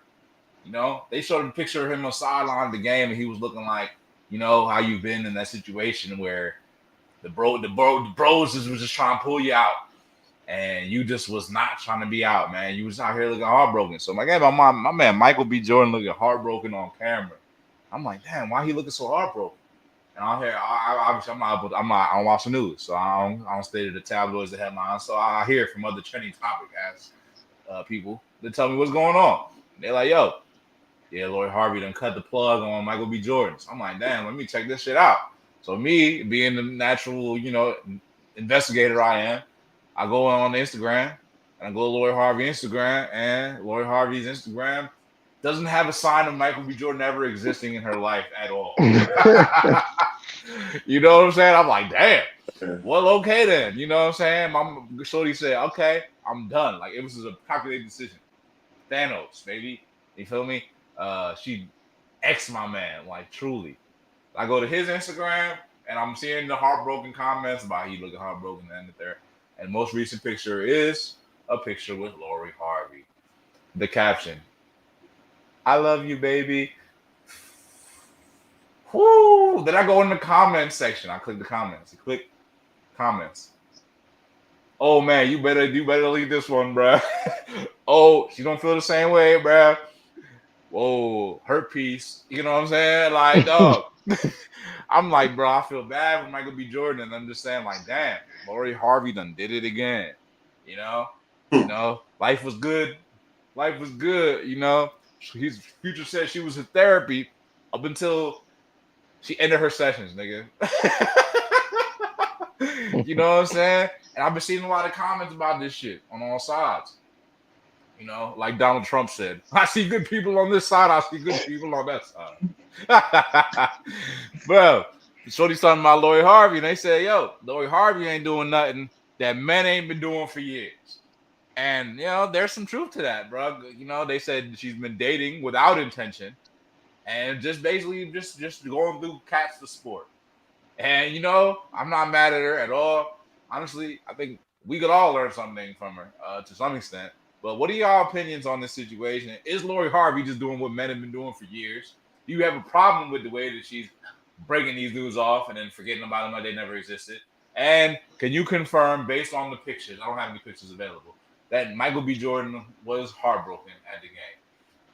They showed a picture of him on the sideline of the game, and he was looking like, how you've been in that situation where the bros was just trying to pull you out. And you just was not trying to be out, man. You was out here looking heartbroken. So my man Michael B. Jordan looking heartbroken on camera. I'm like, damn, why he looking so heartbroken? And I'm here. Obviously, I don't watch the news, so I don't stay to the tabloids, the headlines. So I hear from other trending topic as people that tell me what's going on. They're like, yo, yeah, Lori Harvey done cut the plug on Michael B. Jordan. So I'm like, damn, let me check this shit out. So me being the natural, investigator I am. I go on Instagram and I go to Lori Harvey Instagram, and Lori Harvey's Instagram doesn't have a sign of Michael B. Jordan ever existing in her life at all. You know what I'm saying? I'm like, damn. Well, okay then. You know what I'm saying? My shorty said, okay, I'm done. Like, it was a calculated decision. Thanos, baby. You feel me? She X my man, like, truly. I go to his Instagram and I'm seeing the heartbroken comments about he looking heartbroken and there. And most recent picture is a picture with Lori Harvey. The caption, I love you, baby. Whoo! Then I go in the comments section. I click the comments. You click comments. Oh man, you better leave this one, bro. Oh, she don't feel the same way, bro. Whoa, her piece. You know what I'm saying? Like, dog. I'm like, bro, I feel bad for Michael B. Jordan, and I'm just saying, like, damn, Lori Harvey done did it again. Life was good. Life was good. His Future said she was in therapy up until she ended her sessions, nigga. You know what I'm saying? And I've been seeing a lot of comments about this shit on all sides. Like Donald Trump said, I see good people on this side, I see good people on that side. Bro, Shorty's talking about Lori Harvey, and they say, yo, Lori Harvey ain't doing nothing that men ain't been doing for years. And, there's some truth to that, bro. They said she's been dating without intention and just basically just going through cats to sport. And, I'm not mad at her at all. Honestly, I think we could all learn something from her to some extent. But what are y'all opinions on this situation? Is Lori Harvey just doing what men have been doing for years? Do you have a problem with the way that she's breaking these dudes off and then forgetting about them like they never existed? And can you confirm, based on the pictures, I don't have any pictures available, that Michael B. Jordan was heartbroken at the game?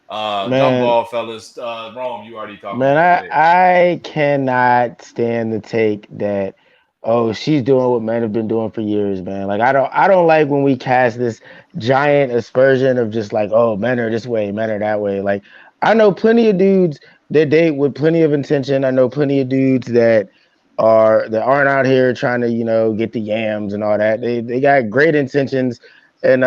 Jump Man, ball, fellas. Rome, you already talking man, a little bit. I cannot stand the take that, oh, she's doing what men have been doing for years, man. Like I don't like when we cast this giant aspersion of just like, oh, men are this way, men are that way. Like I know plenty of dudes that date with plenty of intention. I know plenty of dudes that aren't out here trying to, get the yams and all that. They got great intentions, and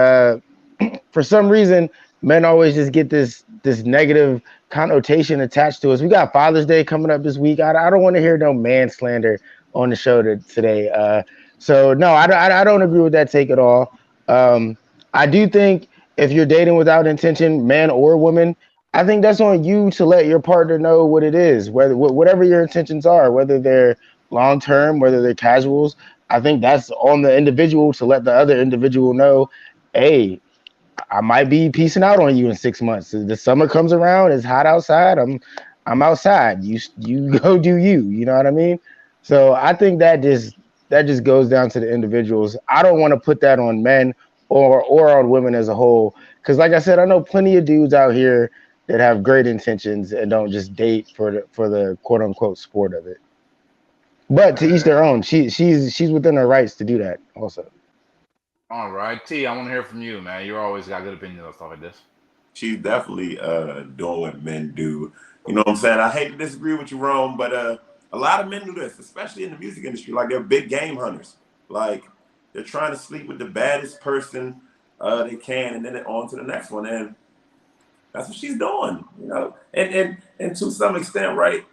for some reason, men always just get this negative connotation attached to us. We got Father's Day coming up this week. I don't want to hear no man slander on the show today. So no, I don't agree with that take at all. I do think if you're dating without intention, man or woman, I think that's on you to let your partner know what it is, whatever your intentions are, whether they're long term, whether they're casuals. I think that's on the individual to let the other individual know, hey, I might be piecing out on you in 6 months. The summer comes around, it's hot outside. I'm outside. You go do you. You know what I mean? So I think that just goes down to the individuals. I don't want to put that on men or on women as a whole. Because like I said, I know plenty of dudes out here that have great intentions and don't just date for the quote unquote sport of it. But to each their own. She's within her rights to do that also. All right, T, I want to hear from you, man. You always got good opinions on stuff like this. She's definitely doing what men do. You know what I'm saying? I hate to disagree with you, Rome, but a lot of men do this, especially in the music industry. Like they're big game hunters. Like they're trying to sleep with the baddest person they can, and then on to the next one. And that's what she's doing, you know. And to some extent, right?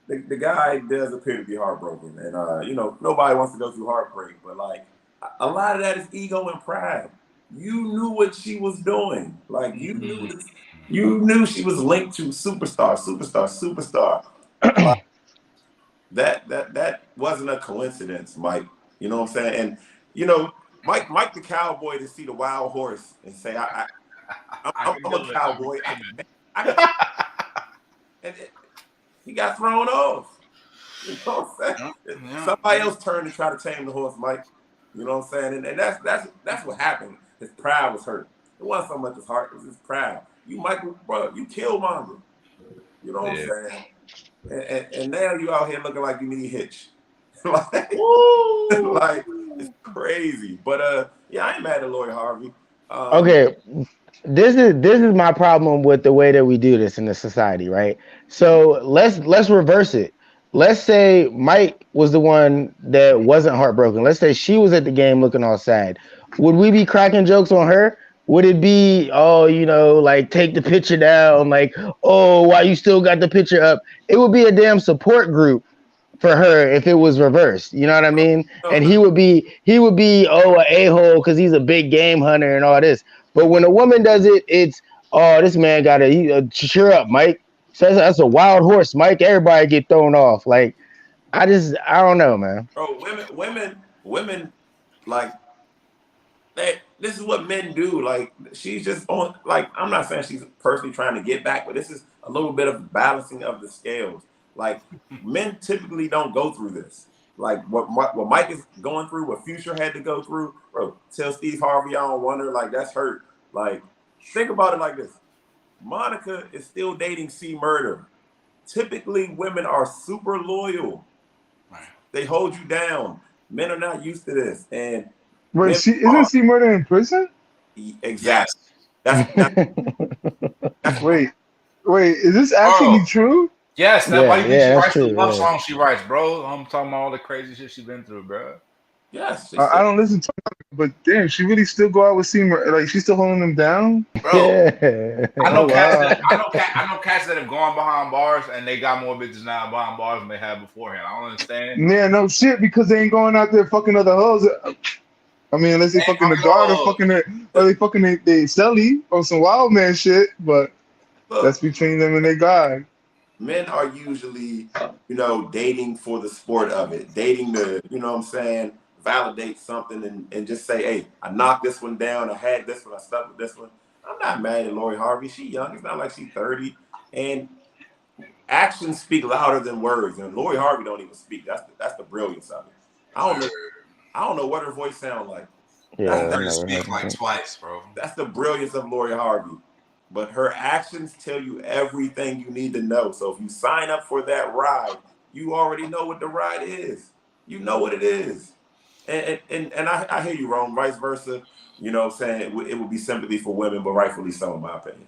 The guy does appear to be heartbroken, and you know, nobody wants to go through heartbreak, but like a lot of that is ego and pride. You knew what she was doing, like you knew she was linked to superstar, superstar, superstar. Like that wasn't a coincidence, Mike. You know what I'm saying? And you know, Mike the cowboy to see the wild horse and say, I'm a cowboy. And he got thrown off. You know what I'm saying? Somebody else turned to try to tame the horse, Mike. You know what I'm saying? And that's what happened. His pride was hurt. It wasn't so much his heart, it was his pride. You, Michael, bro, you killed Mongo. You know what I'm saying? And now you out here looking like you need hitch. like it's crazy. But yeah, I ain't mad at Lloyd Harvey. Okay, this is my problem with the way that we do this in the society, right? So let's reverse it. Let's say Mike was the one that wasn't heartbroken. Let's say she was at the game looking all sad. Would we be cracking jokes on her? Would it be, oh, like take the picture down, like, oh, why you still got the picture up? It would be a damn support group for her if it was reversed. You know what I mean? And he would be a hole because he's a big game hunter and all this. But when a woman does it, it's, oh, this man got to cheer up, Mike. Says that's a wild horse, Mike. Everybody get thrown off. Like I don't know, man. Bro, women, like this is what men do. Like she's just on. Like I'm not saying she's personally trying to get back, but this is a little bit of balancing of the scales. Like men typically don't go through this. Like what Mike is going through, what Future had to go through, bro. Tell Steve Harvey I don't want her. Like that's hurt. Like think about it like this. Monica is still dating C Murder. Typically, women are super loyal. They hold you down. Men are not used to this. And wait, isn't she murder in prison? Exactly. That's wait, is this actually true? Yes, that's why you think she writes true, the love songs she writes, bro. I'm talking about all the crazy shit she's been through, bro. Yes. I don't listen to her, but damn, she really still go out with Seymour. Like she's still holding them down, bro. Yeah. I know cats that have gone behind bars and they got more bitches now behind bars than they had beforehand. I don't understand. Yeah, no shit, because they ain't going out there fucking other hoes. I mean, unless they fucking the guard or they fucking they celly on some wild man shit, but that's between them and their guy. Men are usually, dating for the sport of it, dating to, what I'm saying, validate something and just say, hey, I knocked this one down, I had this one, I stuck with this one. I'm not mad at Lori Harvey. She young. It's not like she's 30. And actions speak louder than words, and Lori Harvey don't even speak. That's the brilliance of it. I don't know what her voice sounds like. Yeah, I heard her never speak heard like of it. twice, bro. That's the brilliance of Lori Harvey. But her actions tell you everything you need to know. So if you sign up for that ride, you already know what the ride is. You know what it is. And I hear you, Rome. Vice versa. You know what I'm saying? It would be sympathy for women, but rightfully so, in my opinion.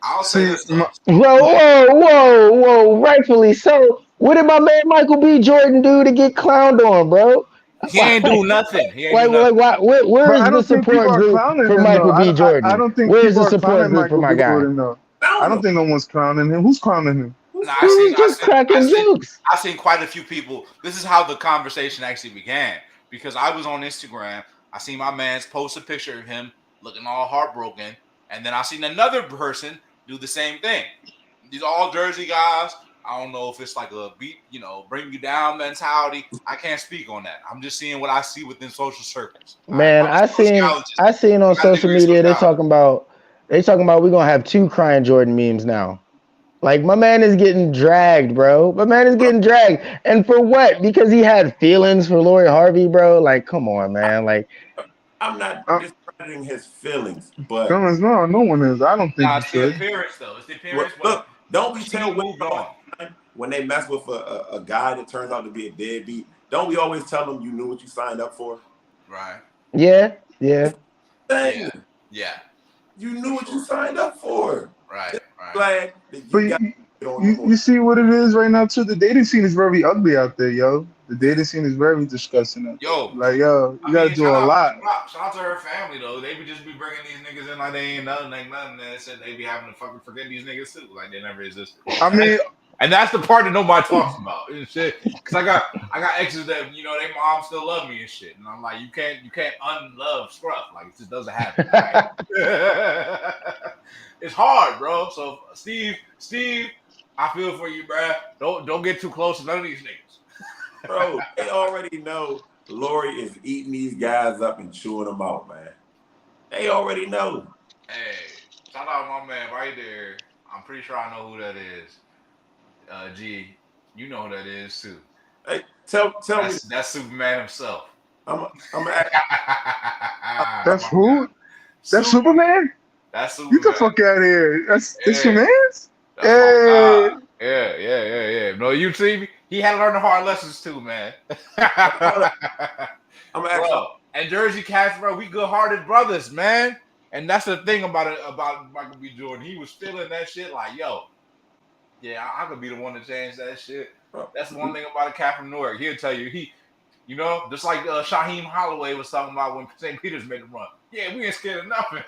I'll say See, this though. Whoa. Rightfully so. What did my man Michael B. Jordan do to get clowned on, bro? He ain't do nothing. He ain't do Like, nothing. where but is I the don't think people support are group clowning for him though. Michael B. I Jordan? don't think Where is people the are support clowning group for Michael my B. guy? Jordan though. I don't think no one's clowning him. Who's clowning him? Nah, He was just cracking jokes. I seen quite a few people. This is how the conversation actually began because I was on Instagram. I seen my man's post a picture of him looking all heartbroken, and then I seen another person do the same thing. These all Jersey guys. I don't know if it's like a beat, bring you down mentality. I can't speak on that. I'm just seeing what I see within social circles. Man, I'm a sociologist. I seen on I got a social degree in media they sociology. talking about we're gonna have 2 crying Jordan memes now. Like my man is getting dragged, bro. My man is getting dragged. And for what? Because he had feelings for Lori Harvey, bro. Like, come on, man. Like, I'm not discrediting his feelings, but No one is. I don't think Nah, you it's the should. appearance though. It's the appearance. look, don't we She tell women moved all on. the time when they mess with a guy that turns out to be a deadbeat? Don't we always tell them you knew what you signed up for? Right. yeah. Dang, Yeah. you knew what you signed up for. Right. Glad that But you got it on the you see what it is right now too. The dating scene is very ugly out there, yo. The dating scene is very disgusting out there. Yo, Like, yo, you gotta do a lot. Shout out to her family though. They would just be bringing these niggas in like they ain't nothing. And they said they be having to fucking forget these niggas too, like they never existed. I mean, and that's the part that nobody talks about and shit. Because I got exes that their mom still love me and shit, and I'm like, you can't unlove scruff. Like it just doesn't happen. Right? It's hard, bro. So Steve, I feel for you, bro. Don't get too close to none of these niggas. Bro, they already know Lori is eating these guys up and chewing them out, man. They already know. Hey, shout out my man right there. I'm pretty sure I know who that is. G, you know who that is too. Hey, tell me. That's Superman himself. I'm that's who? That's Superman? That's Superman. Get the fuck out of here. That's your man's? Hey. Yeah. No, you see me? He had to learn the hard lessons too, man. I'm bro. And Jersey Cats, bro, we good-hearted brothers, man. And that's the thing about Michael B. Jordan. He was feeling that shit like, yo, yeah, I could be the one to change that shit. That's the one thing about a cat from Newark. He'll tell you, just like Shaheem Holloway was talking about when St. Peter's made the run. Yeah, we ain't scared of nothing.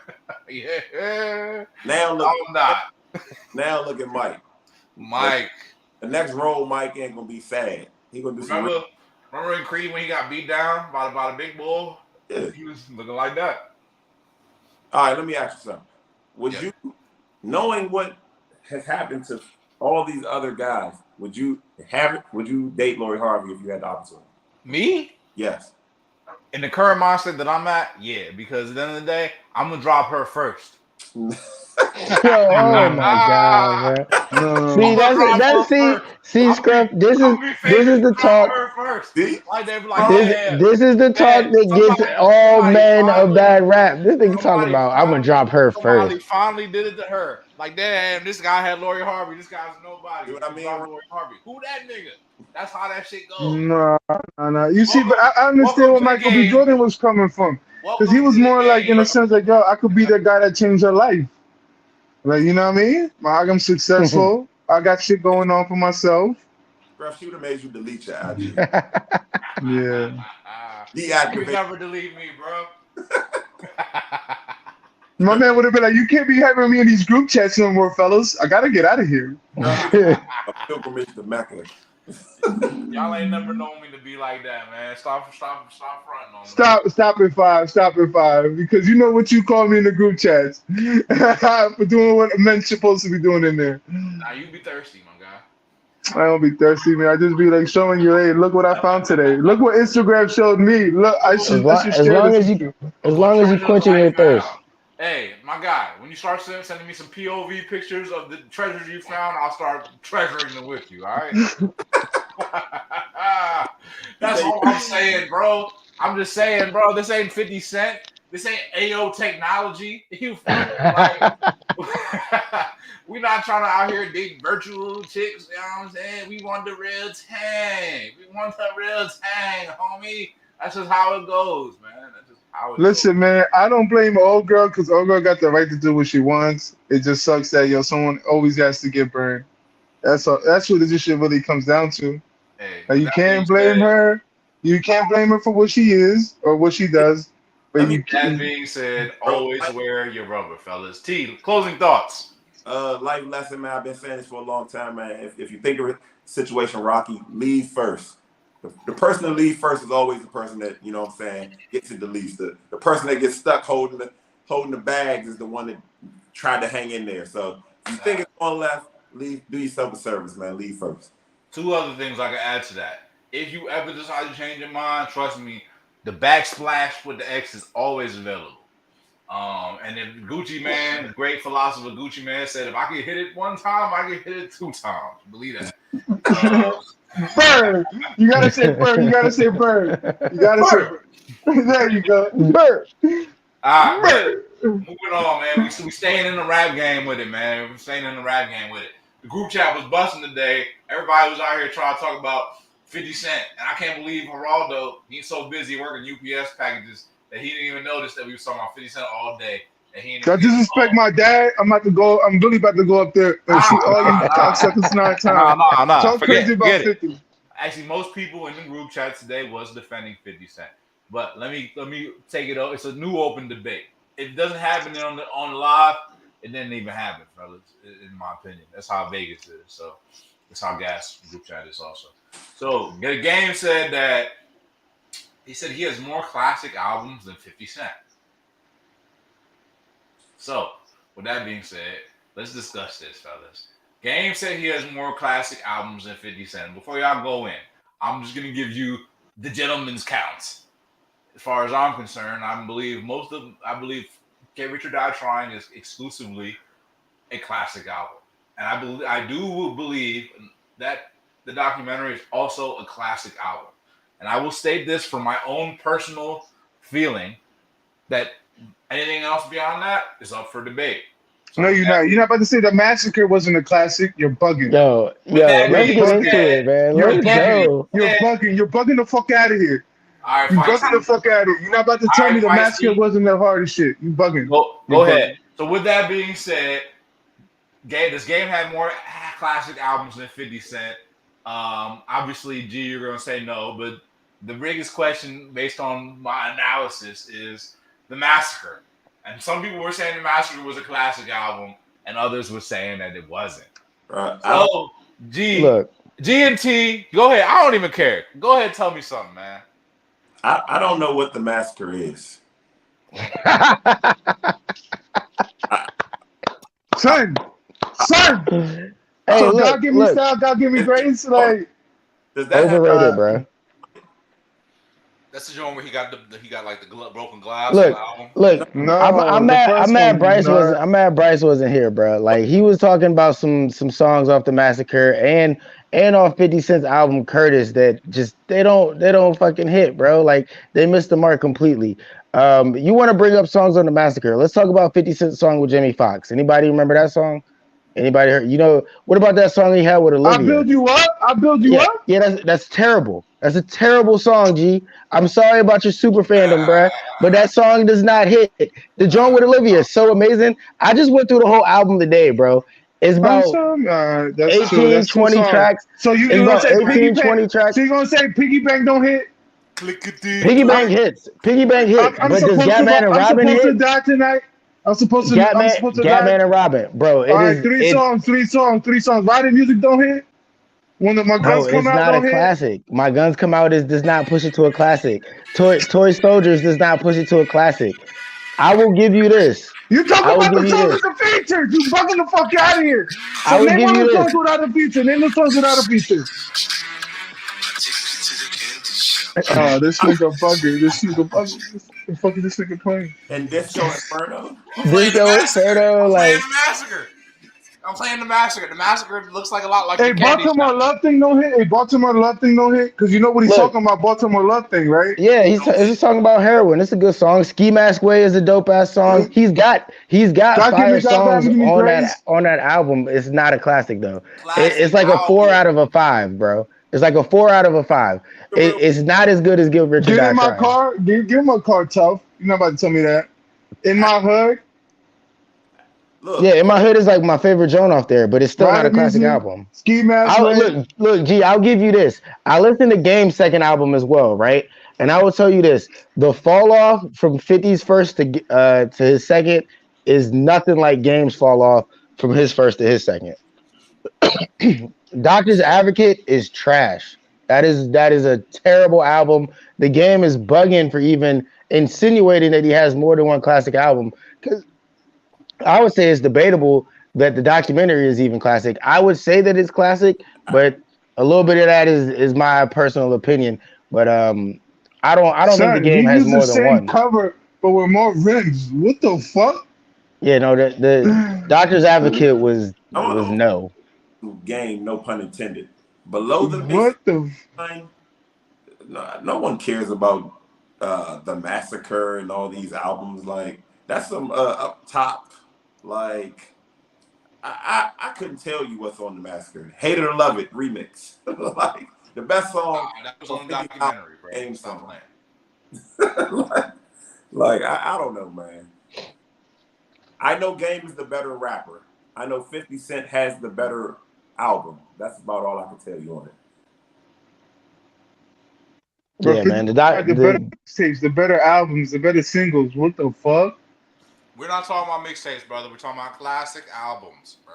Yeah. Now look, I'm not. Now look at Mike. Mike. The next role, Mike ain't gonna be sad. He gonna do some. Remember in Creed when he got beat down by the big bull? Yeah. He was looking like that. All right, let me ask you something. Would you, knowing what has happened to all these other guys, would you date Lori Harvey if you had the opportunity? Me? Yes. In the current mindset that I'm at, yeah, because at the end of the day, I'm gonna drop her first. Oh my god, bro. See, Scruff, this is the talk. This is the talk that gets all men a bad rap. This nigga talking about I'm gonna drop her first. Somebody finally did it to her. Like, damn, this guy had Lori Harvey. This guy's nobody. You know what I mean? Lori Harvey. Who that nigga? That's how that shit goes. No. You see, but I understand where Michael B. Jordan was coming from. Because he was more like, in a sense, like, yo, I could be the guy that changed her life. Like, you know what I mean? I'm successful. I got shit going on for myself. Bro, she would have made you delete your IG. Yeah. You never delete me, bro. My man would have been like, you can't be having me in these group chats no more, fellas. I got to get out of here. A pilgrimage to Mecca. Y'all ain't never known me to be like that, man. Stop fronting on me. Stop at five. Because you know what you call me in the group chats. For doing what men's supposed to be doing in there. Nah, you be thirsty, my guy. I don't be thirsty, man. I just be like showing you, hey, look what I found today. Look what Instagram showed me. Look, I should share this. As long as you quenching your thirst. Hey, my guy, when you start sending me some POV pictures of the treasures you found, I'll start treasuring them with you. All right. That's all I'm saying, bro. I'm just saying, bro. This ain't 50 Cent. This ain't AO technology. You feel me? Like, we not trying to out here date virtual chicks. You know what I'm saying? We want the real tang. We want the real tang, homie. That's just how it goes, man. That's just how it goes. Listen, man, I don't blame old girl because old girl got the right to do what she wants. It just sucks that someone always has to get burned. That's all. That's what this shit really comes down to. Hey, Now, you with that being can't blame said, her. You can't blame her for what she is or what she does. But Let me- you that can. being said, always wear your rubber, fellas. T, closing thoughts. Life lesson, man. I've been saying this for a long time, man. If you think of a situation rocky, leave first. The person that leaves first is always the person that, you know what I'm saying, gets it the least. The person that gets stuck holding the bags is the one that tried to hang in there. So if you think it's going left, leave. Do yourself a service, man. Leave first. Two other things I can add to that. If you ever decide to change your mind, trust me, the backsplash with the X is always available. And if Gucci Man, great philosopher Gucci Man said, if I can hit it one time, I can hit it 2 times. Believe that. Bird. You gotta say bird. You gotta say bird. You gotta say bird. There you go. Bird. All right, Bird. moving on, man. We staying in the rap game with it, man. We're staying in the rap game with it. The group chat was busting today. Everybody was out here trying to talk about 50 Cent. And I can't believe Geraldo, he's so busy working UPS packages that he didn't even notice that we were talking about 50 Cent all day. And he I disrespect my dad. I'm really about to go up there and shoot all you cocksuckers 9 times. Nah. Talk crazy about forget 50. Actually, most people in the group chat today was defending 50 Cent. But let me take it over. It's a new open debate. If it doesn't happen on live, it didn't even happen, fellas, in my opinion. That's how Vegas is. So that's how gas group chat is also. So the game said that he said he has more classic albums than 50 Cent. So, with that being said, let's discuss this, fellas. Game said he has more classic albums than 50 Cent. Before y'all go in, I'm just gonna give you the gentleman's counts. As far as I'm concerned, I believe Get Rich or Die Trying is exclusively a classic album, and I do believe that the documentary is also a classic album. And I will state this from my own personal feeling that anything else beyond that is up for debate. So No, you're not. You're not about to say the Massacre wasn't a classic. You're bugging. Yo, that let's being get said, into it, man. You're Let's bugging. go. You're bugging. You're bugging the fuck out of here. All right, You fine. bugging the fuck out of here. You're not about to tell me the Massacre wasn't that hard as shit. You bugging. Go ahead. So with that being said, this game had more classic albums than 50 Cent. Obviously, G, you're gonna say no, but the biggest question based on my analysis is the Massacre. And some people were saying the Massacre was a classic album, and others were saying that it wasn't. So, G and T, go ahead. I don't even care. Go ahead and tell me something, man. I don't know what the Massacre is. Son. Hey, So look, God give me style, God give me grace. Like, Does that overrated, bro. That's the joint where he got like the broken glass. Look. no, I'm mad. Bryce wasn't here, bro. Like he was talking about some songs off the Massacre and off 50 Cent's album Curtis that just they don't fucking hit, bro. Like they missed the mark completely. You want to bring up songs on the Massacre? Let's talk about 50 Cent's song with Jamie Foxx. Anybody remember that song? Anybody heard? You know, what about that song he had with Olivia? I build you up. Yeah, that's terrible. That's a terrible song, G. I'm sorry about your super fandom, bruh, but that song does not hit. The joint with Olivia is so amazing. I just went through the whole album today, bro. It's about 18, 20 tracks. So you're gonna say 18, 20 tracks. So you're gonna say Piggy Bank don't hit? Piggy Bank hits. Piggy Bank hits. But does Gatman and Robin hit? I'm supposed to die tonight. I'm supposed to die. Gatman and Robin, bro. All right, three songs. Why the music don't hit? When My Guns Come Out, don't hit? Classic. My Guns Come Out does not push it to a classic. Toy Soldiers does not push it to a classic. I will give you this. You talking about the songs with the features? You bugging the fuck out of here. So name one of the songs without a feature. Name the songs without a feature. Oh, this nigga fucking, this nigga playing. And Disco Inferno. I'm playing the Disco massacre. Inferno, I'm playing like the massacre. I'm playing the massacre. The massacre looks like a lot like Hey, the candy Baltimore shop. Love thing no hit. Hey, Baltimore Love thing no hit. Cause you know what he's look, talking about. Baltimore Love thing, right? yeah, it's just talking about heroin. It's a good song. Ski Mask Way is a dope ass song. He's got God give fire me, God songs give me on grace. that album. It's not a classic though. It's Classic like a 4 album. out of a 5, bro. It's like a 4 out of a 5. The real It's not as good as Get Rich or Get Die in my Trying. car. Get in my car, tough. You're not about to tell me that. In my hood, Yeah, look. In My Hood is like my favorite joint off there, but it's still not Rider a classic Music, album. Ski Mask I'll Way. look, G. I'll give you this. I listened to Game's second album as well, right? And I will tell you this: the fall off from 50's first to his second is nothing like Game's fall off from his first to his second. Doctor's Advocate is trash. That is a terrible album. The Game is bugging for even insinuating that he has more than one classic album. Because I would say it's debatable that the documentary is even classic. I would say that it's classic, but a little bit of that is my personal opinion. But I don't think the Son, he Game has used the more than same one. cover, but with more rims. What the fuck? Yeah, no, the Doctor's Advocate was I'm a no. game, no pun intended. Below the What the? baseline, no one cares about the massacre and all these albums. Like that's some up top. Like I couldn't tell you what's on the massacre. Hate It or Love It remix. Like the best song That was from on the 50 documentary, bro. game Stop song. playing. like I don't know, man. I know Game is the better rapper. I know 50 Cent has the better album. That's about all I can tell you on it. Bro, Yeah, 50 man. had the better tapes, the better albums, the better singles. What the fuck? We're not talking about mixtapes, brother. We're talking about classic albums, bro.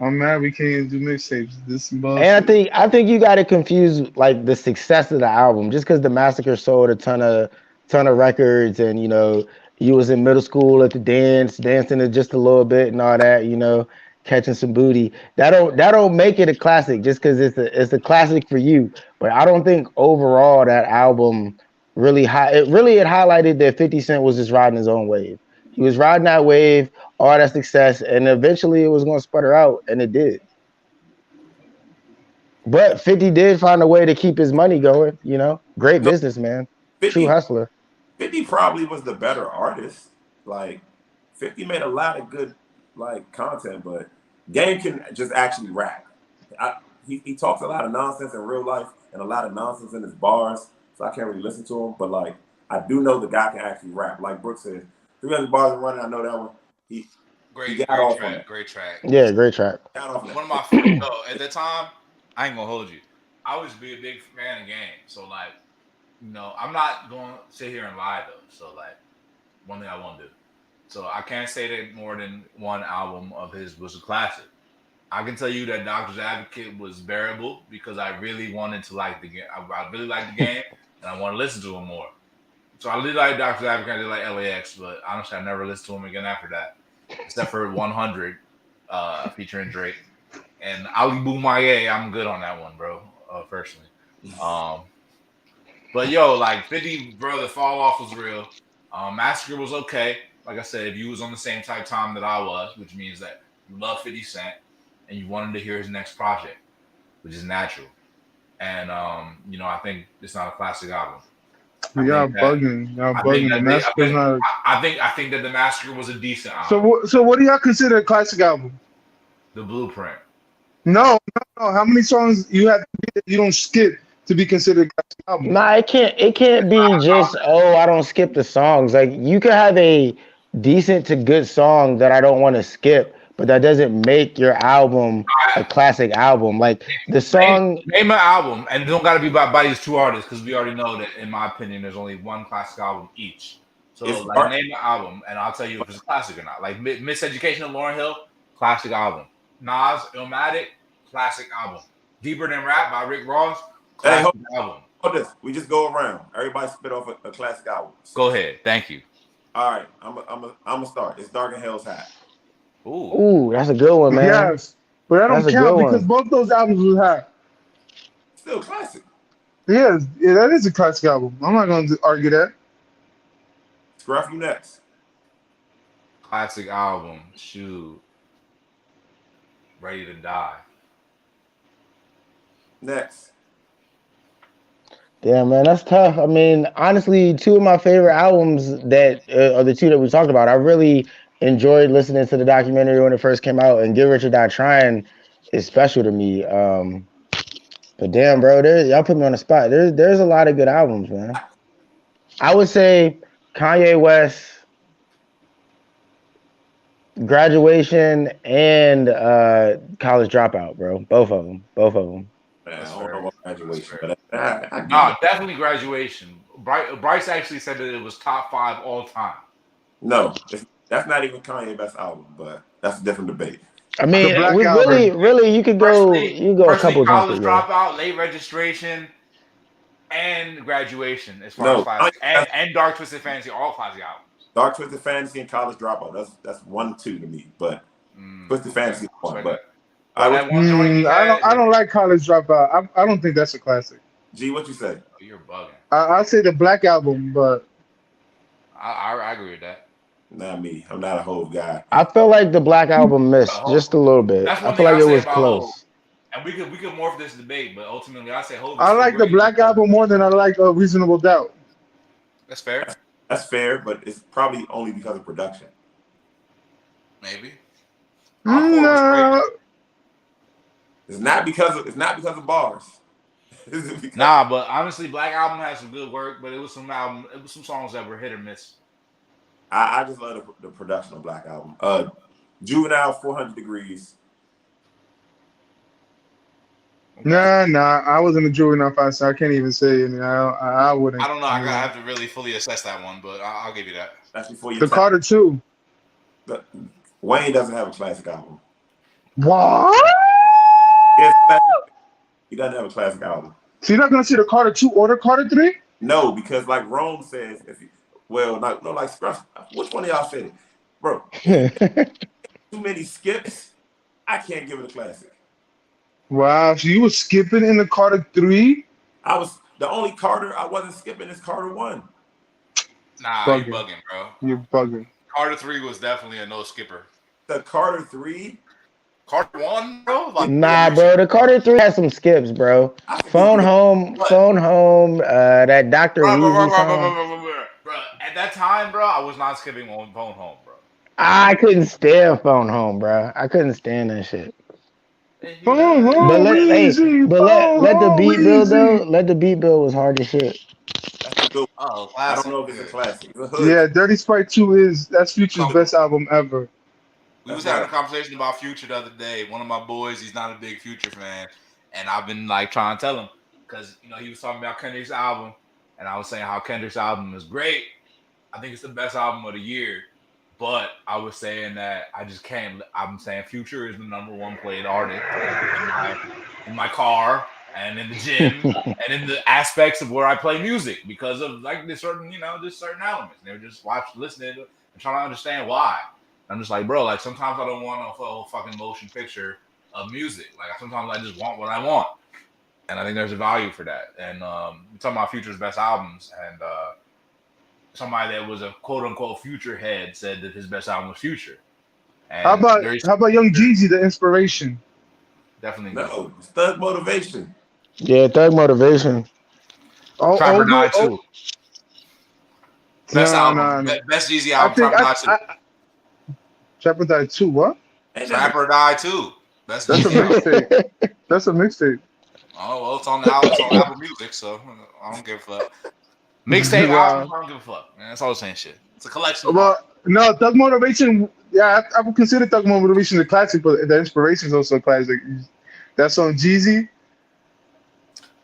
I'm mad we can't even do mixtapes. This is And bullshit. I think you got to confuse like the success of the album just because the Massacre sold a ton of records, and you was in middle school at the dancing it just a little bit and all that, catching some booty. That don't make it a classic just because it's a classic for you. But I don't think overall that album it highlighted that 50 Cent was just riding his own wave. He was riding that wave, all that success, and eventually it was going to sputter out, and it did. But 50 did find a way to keep his money going, Great No, businessman. True 50, hustler. 50 probably was the better artist. Like 50 made a lot of good like content, but Game can just actually rap. He talks a lot of nonsense in real life and a lot of nonsense in his bars, so I can't really listen to him. But like I do know the guy can actually rap. Like Brooks said, 300 bars and running. I know that one. He got Great off on track, that. great track. Yeah, great track. Got off on One of that. my at that time, I ain't gonna hold you. I was be a big fan of Game, so like, I'm not going to sit here and lie though. So like, one thing I won't do. So I can't say that more than one album of his was a classic. I can tell you that Doctor's Advocate was bearable because I really wanted to like the game. I really liked the game, and I want to listen to him more. So I really like Doctor's Advocate. I did like LAX, but honestly, I never listened to him again after that, except for 100 featuring Drake. And Ali Boumaier, I'm good on that one, bro. Personally, but yo, like 50, bro, the fall off was real. Massacre was okay. Like I said, if you was on the same type time that I was, which means that you love 50 Cent and you wanted to hear his next project, which is natural. And I think it's not a classic album. Y'all bugging. Y'all bugging. The Massacre's not. I think that the Massacre was a decent album. So what do y'all consider a classic album? The Blueprint. No. How many songs you have you don't skip to be considered a classic album? Nah, it can't be just, I don't skip the songs. Like you could have a decent to good song that I don't want to skip, but that doesn't make your album a classic album. Like the song Name an album, and it don't got to be by these two artists because we already know that, in my opinion, there's only one classic album each. So name an album, and I'll tell you if it's a classic or not. Like Miseducation of Lauryn Hill, classic album. Nas, Illmatic, classic album. Deeper Than Rap by Rick Ross, classic album. Hold this. We just go around. Everybody spit off a classic album. Go ahead. Thank you. All right. I'm gonna start. It's Dark and Hell's High. Ooh, that's a good one, man. Yes. But that That's don't a count good because one. both those albums was hot. Still classic. Yeah, that is a classic album. I'm not going to argue that. Scruff, you next. Classic album. Shoot. Ready to Die. Next. Yeah, man, that's tough. I mean, honestly, two of my favorite albums that are the two that we talked about. I really enjoyed listening to the documentary when it first came out, and Get Rich or Die Trying is special to me. But damn, bro, y'all put me on the spot. There's a lot of good albums, man. I would say Kanye West, Graduation, and College Dropout, bro. Both of them. Man, That's I don't fair. know about graduation, but I get Nah, it. definitely Graduation. Bryce actually said that it was top 5 all time. No, that's not even Kanye's best album, but that's a different debate. I The mean, Black we Album. really, you could go a Personally, couple of College things. Yeah. Dropout, Late Registration, and Graduation as far as No, classic. Kanye, And Dark Twisted Fantasy, all classic albums. Dark Twisted Fantasy and College Dropout. That's 1 2 to me, but Twisted Fantasy is one. But But that one joint he I had, don't like College Dropout. I don't think that's a classic. G, what you say? you're bugging. I say the Black Album, but I agree with that. Not me. I'm not a whole guy. I feel like the Black Album missed just a little bit. That's I one feel thing like I it say was about close. Hov. And we could morph this debate, but ultimately I say Hov. I like the Black Album more than I like Reasonable Doubt. That's fair. That's fair, but it's probably only because of production. Maybe. No. It's not because of bars. It's because- Nah, but honestly, Black Album has some good work, but it was some songs that were hit or miss. I just love the production of Black Album. Juvenile, 400 Degrees. Nah. I wasn't a juvenile fan, so I can't even say it. I wouldn't. I don't know. I have to really fully assess that one, but I'll give you that. That's before you. The Carter 2. Wayne doesn't have a classic album. What? He doesn't have a classic album. So you're not gonna see the Carter 2 or the Carter 3? No, because like Rome says, like Scruff. Which one of y'all said it, bro? Too many skips. I can't give it a classic. Wow, so you were skipping in the Carter 3? I was the only Carter I wasn't skipping is Carter 1. Nah, Bugging. you're bugging, bro. You're bugging. Carter 3 was definitely a no skipper. The Carter 3. Carter 1, bro? Like, Nah, bro. The Carter 3 has some skips, bro. Phone Home, that Dr. Weezy song. Bro, at that time, bro, I was not skipping on Phone Home, bro. I couldn't stand Phone Home, bro. I couldn't stand that shit. Phone Home, But let the beat build Weezy. though. Let the beat build was hard as shit. That's a good. Oh, I classic. don't know if it's a classic. It's a hood. Yeah, Dirty Sprite 2 that's Future's best album ever. We was having a conversation about Future the other day. One of my boys, he's not a big Future fan, and I've been like trying to tell him because he was talking about Kendrick's album, and I was saying how Kendrick's album is great. I think it's the best album of the year, but I was saying that I just can't. I'm saying Future is the #1 played artist in my car and in the gym and in the aspects of where I play music because of like this certain certain elements. They were just listening and trying to understand why. I'm just like, bro, like sometimes I don't want a whole fucking motion picture of music. Like sometimes I just want what I want. And I think there's a value for that. And we're talking about Future's best albums. And somebody that was a quote unquote Future head said that his best album was Future. And How about Young Jeezy, The Inspiration? Definitely. No, it's Thug Motivation. Yeah, Thug Motivation. Trapper Die too. Best album. No. Best Jeezy album. Trapper Die 2. Trapper Die 2, what? Trapper Die 2. That's a mixtape. That's a mixtape. Oh, well, it's on Apple Music, so I don't give a fuck. Mixtape album, I don't give a fuck. Man, that's all the same shit. It's a collection. Well, no, Thug Motivation, yeah, I would consider Thug Motivation a classic, but The Inspiration is also a classic. That's on Jeezy.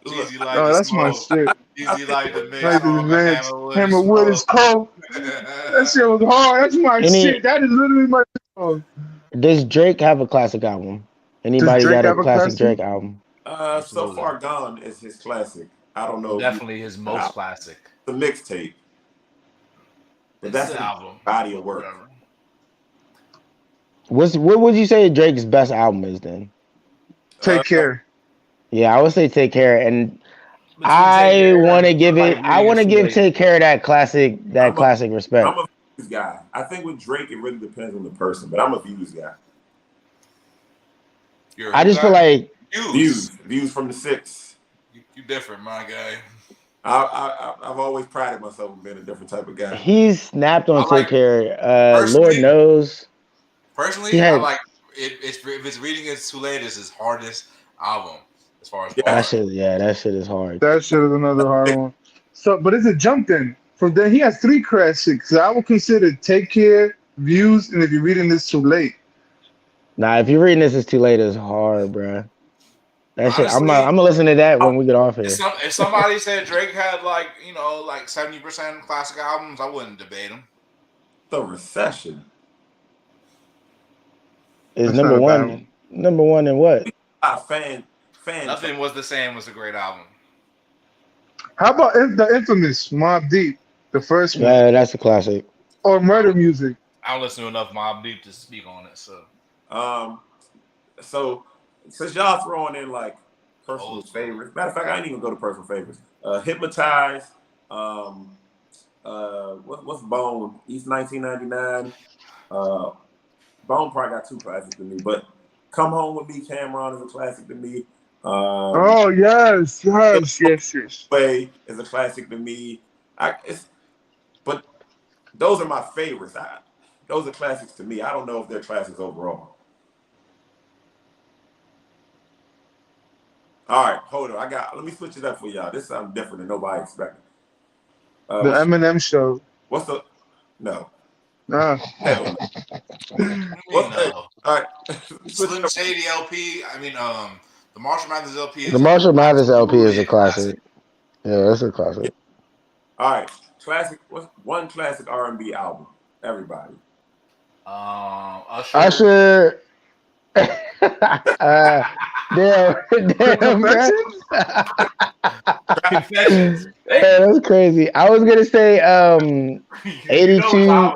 Jeezy like that's my shit. Jeezy like the mix. Hammer Wood is cold. That shit was hard. That's my shit. That is literally my song. Does Drake have a classic album? Anybody got a classic Drake album? So Far Gone is his classic. I don't know. Definitely his most classic. The mixtape. But that's the album. Body of work. What would you say Drake's best album is then? Take Care. Yeah, I would say Take Care. And I want to give it. I want to give Take. Take Care of that classic respect. I'm a views guy. I think with Drake, it really depends on the person, but I'm a views guy. I just feel like views from the 6. You different, my guy. I've always prided myself on being a different type of guy. he's snapped on Take Care. Lord personally- knows. Personally, I like it. If it's Reading It's Too Late, is his hardest album as far as That shit. Yeah, that shit is hard. That shit is another hard one. So, but it's a jump then. From then he has 3 classics. I would consider Take Care, Views, and If You're Reading This Too Late. Nah, if you're reading this is too late, it's hard, bro. That Honestly, shit. I'm gonna listen to that when we get off here. If somebody said Drake had like 70% classic albums, I wouldn't debate him. The Recession Is That's number not a bad one. one. Number one in what? fan. Nothing Was the Same was a great album. How about the infamous Mobb Deep, the first one, Yeah, that's a classic. or Murder Music? I don't listen to enough Mobb Deep to speak on it. So So since y'all throwing in like personal favorites, matter of fact, I ain't even go to personal favorites. Hypnotize. What's Bone? East 1999. Bone probably got 2 classics to me, but Come Home With Me, Cameron is a classic to me. Oh yes. Way is a classic to me. But those are my favorites. Those are classics to me. I don't know if they're classics overall. All right, hold on. Let me switch it up for y'all. This is something different than nobody expected. The Eminem Show. What's the no? Hell What's the all right? Slim Shady LP. I mean, the Marshall Mathers LP. The Marshall Mathers LP is a classic. Yeah, that's a classic. All right, classic. What's one classic R&B album? Everybody. Usher. Damn, bro. Confessions. Yeah, that's crazy. I was gonna say 82.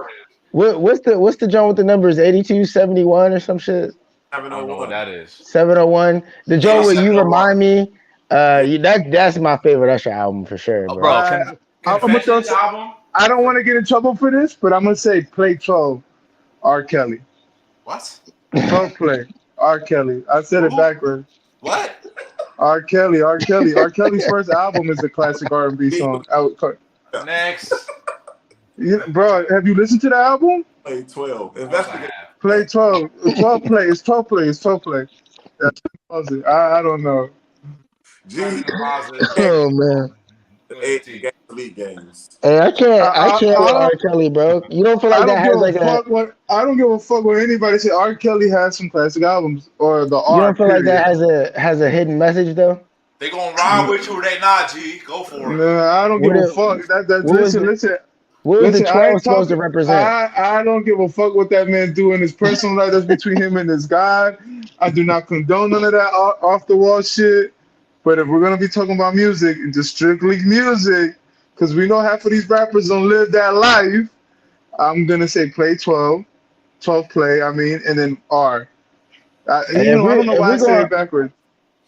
What's the joint with the numbers? 82, 71 or some shit? I don't know what that is. 701. The joint where You Remind Me. That's my favorite Usher album for sure, bro. I'm gonna throw album. I don't want to get in trouble for this, but I'm gonna say Play 12, R. Kelly. What? 12 Play, R. Kelly. I said it backwards. What? R. Kelly. R. Kelly's first album is a classic R&B song. Next. Bro, have you listened to the album? Play 12. Play 12. 12 Play. It's 12 Play. It's 12 Play. I don't know. Oh man. The Elite games. Hey, I can't with R. Kelly, bro. You don't feel like that has like I don't give a fuck what anybody say. R. Kelly has some classic albums, or the R. You don't feel like that has a hidden message though? They gonna ride with you or they not, G. Go for it. No, I don't give a fuck. Listen. What was the 12 supposed to represent? I don't give a fuck what that man do in his personal life. That's between him and his God. I do not condone none of that off the wall shit. But if we're gonna be talking about music and just strictly music, because we know half of these rappers don't live that life, I'm gonna say Play 12 Play. I mean, and then R. I don't know why I say it backwards.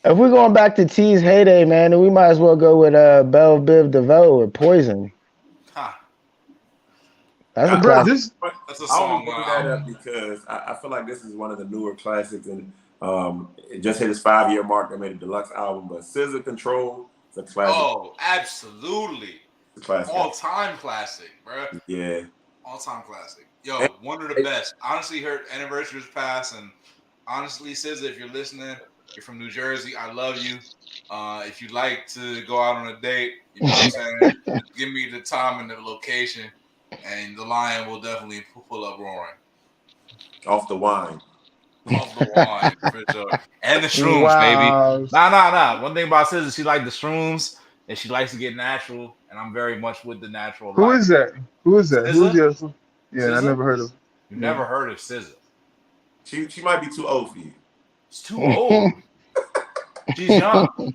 If we're going back to T's heyday, man, then we might as well go with Belle Biv DeVoe with Poison. That's a classic. That's a song. I want to bring that up because I feel like this is one of the newer classics, and it just hit its 5-year mark. They made a deluxe album, but Scissor Control is a classic. Oh, absolutely. It's a classic. All-time classic, bro. Yeah. All-time classic. Yo, one of the best. Honestly, her anniversary was passed, and honestly, Scissor, if you're listening, you're from New Jersey, I love you. If you'd like to go out on a date, you know what I'm saying? Give me the time and the location, and the lion will definitely pull up roaring. Off the wine. Off the wine, for sure. And the shrooms, baby. Nah. One thing about Scissor, she likes the shrooms, and she likes to get natural, and I'm very much with the natural. Who is that? SZA? Yeah, I never heard of. You never heard of SZA? She might be too old for you. She's too old. She's young.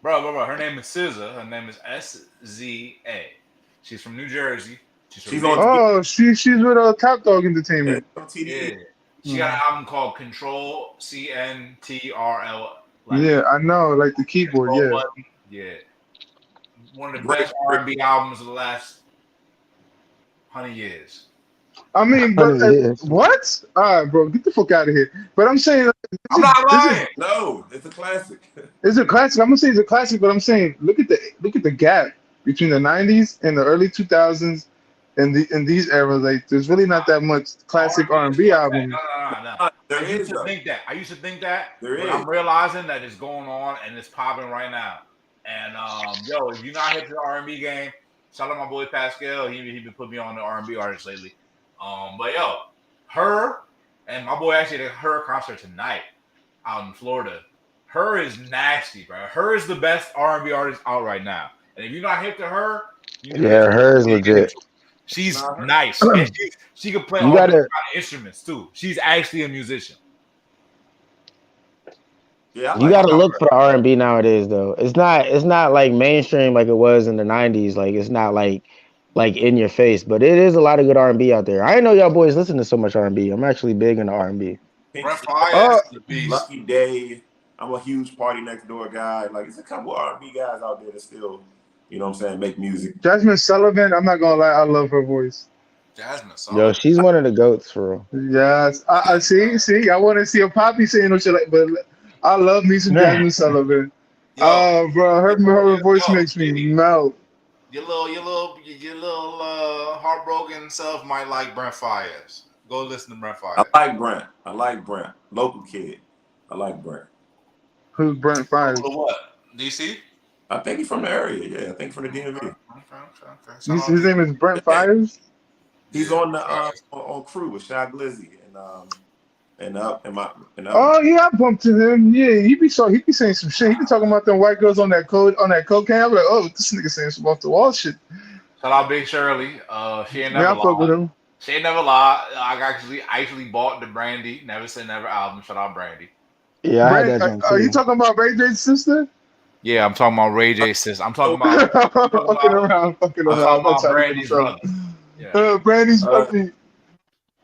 Bro. Her name is SZA. Her name is SZA. She's from New Jersey. She's she's with Top Dog Entertainment. Yeah. She got an album called Control, CNTRL. Yeah, I know, like the keyboard. Yeah. Yeah. one of the Great, best R&B albums of the last 100 years. I mean, but what? All right, bro, get the fuck out of here. But I'm saying I'm not lying. No, it's a classic. It's a classic. I'm gonna say it's a classic, but I'm saying look at the gap between the '90s and the early 2000s, and these eras. Like, there's really not that much classic R&B albums. No. There I used is, to think that. There but is. I'm realizing that it's going on and it's popping right now. And yo, if you're not hip to the R&B game, shout out my boy Pascal. He been putting me on the R&B artist lately. But yo, her and my boy actually at her concert tonight out in Florida. Her is nasty, bro. Her is the best R&B artist out right now. And if you're not hip to her, her is legit. She's nice. And she can play all different kind of instruments too. She's actually a musician. Yeah, you gotta look for the R&B nowadays, though. It's not like mainstream like it was in the '90s. Like, it's not like in your face, but it is a lot of good R&B out there. I didn't know y'all boys listen to so much R&B. I'm actually big into R&B. Lucky Day. I'm a huge Party Next Door guy. Like, it's a couple R&B guys out there that still, you know what I'm saying, make music. Jasmine Sullivan, I'm not gonna lie, I love her voice. Jasmine Sullivan. Yo, she's one of the goats for real. Yes, I see. I want to see a Poppy saying no shit like, but I love me some Jasmine Sullivan. Bro, her voice makes me melt. Your little heartbroken self might like Brent Fayez. Go listen to Brent Fayez. I like Brent. Local kid. I like Brent. Who's Brent Fayez? What? DC? I think he's from the area. Yeah, I think from the DMV. Okay. His name is Brent Fayez. He's on the on crew with Shy Glizzy and Oh yeah, I bumped into him. Yeah, he be saying some shit. He be talking about them white girls on that cocaine. I'm like, oh, this nigga saying some off the wall shit. Shout out Big Shirley. She ain't never I fuck with him. She ain't never lied. I actually bought the Brandy Never Say Never album. Shout out Brandy. Yeah, I had that. Are you talking about Ray J's sister? Yeah, I'm talking about Ray J's sister. I'm talking about fucking around. I'm talking about Brandy's brother. Yeah. Brandy's brother.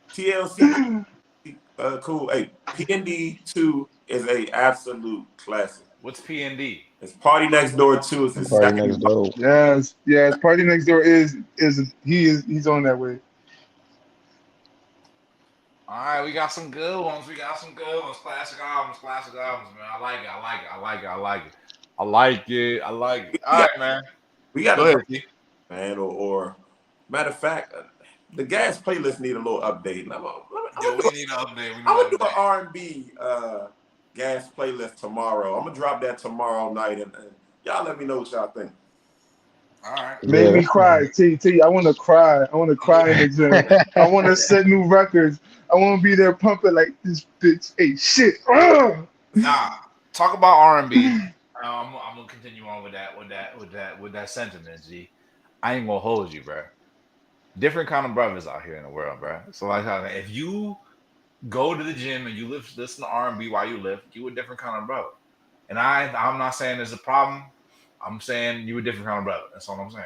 TLC. Cool. Hey, PND 2 is a absolute classic. What's PND? It's Party Next Door 2. It's his Party Next Door. Yes. Party Next Door he's on that way. All right, we got some good ones. Classic albums, man. I like it. All right, man. We got go ahead, man. Or matter of fact, the gas playlist need a little update. We need an update. I'm gonna do an R&B gas playlist tomorrow. I'm gonna drop that tomorrow night, and y'all let me know what y'all think. All right. Made me cry. T. I want to cry. I want to cry in the gym. I want to set new records. I want to be there pumping like this bitch. Hey, shit. Nah. Talk about R&B. I'm gonna continue on with that sentiment, G. I ain't gonna hold you, bro. Different kind of brothers out here in the world, bro. So like, if you go to the gym and you listen to R&B while you lift, you a different kind of brother. And I'm not saying there's a problem. I'm saying you a different kind of brother. That's all I'm saying.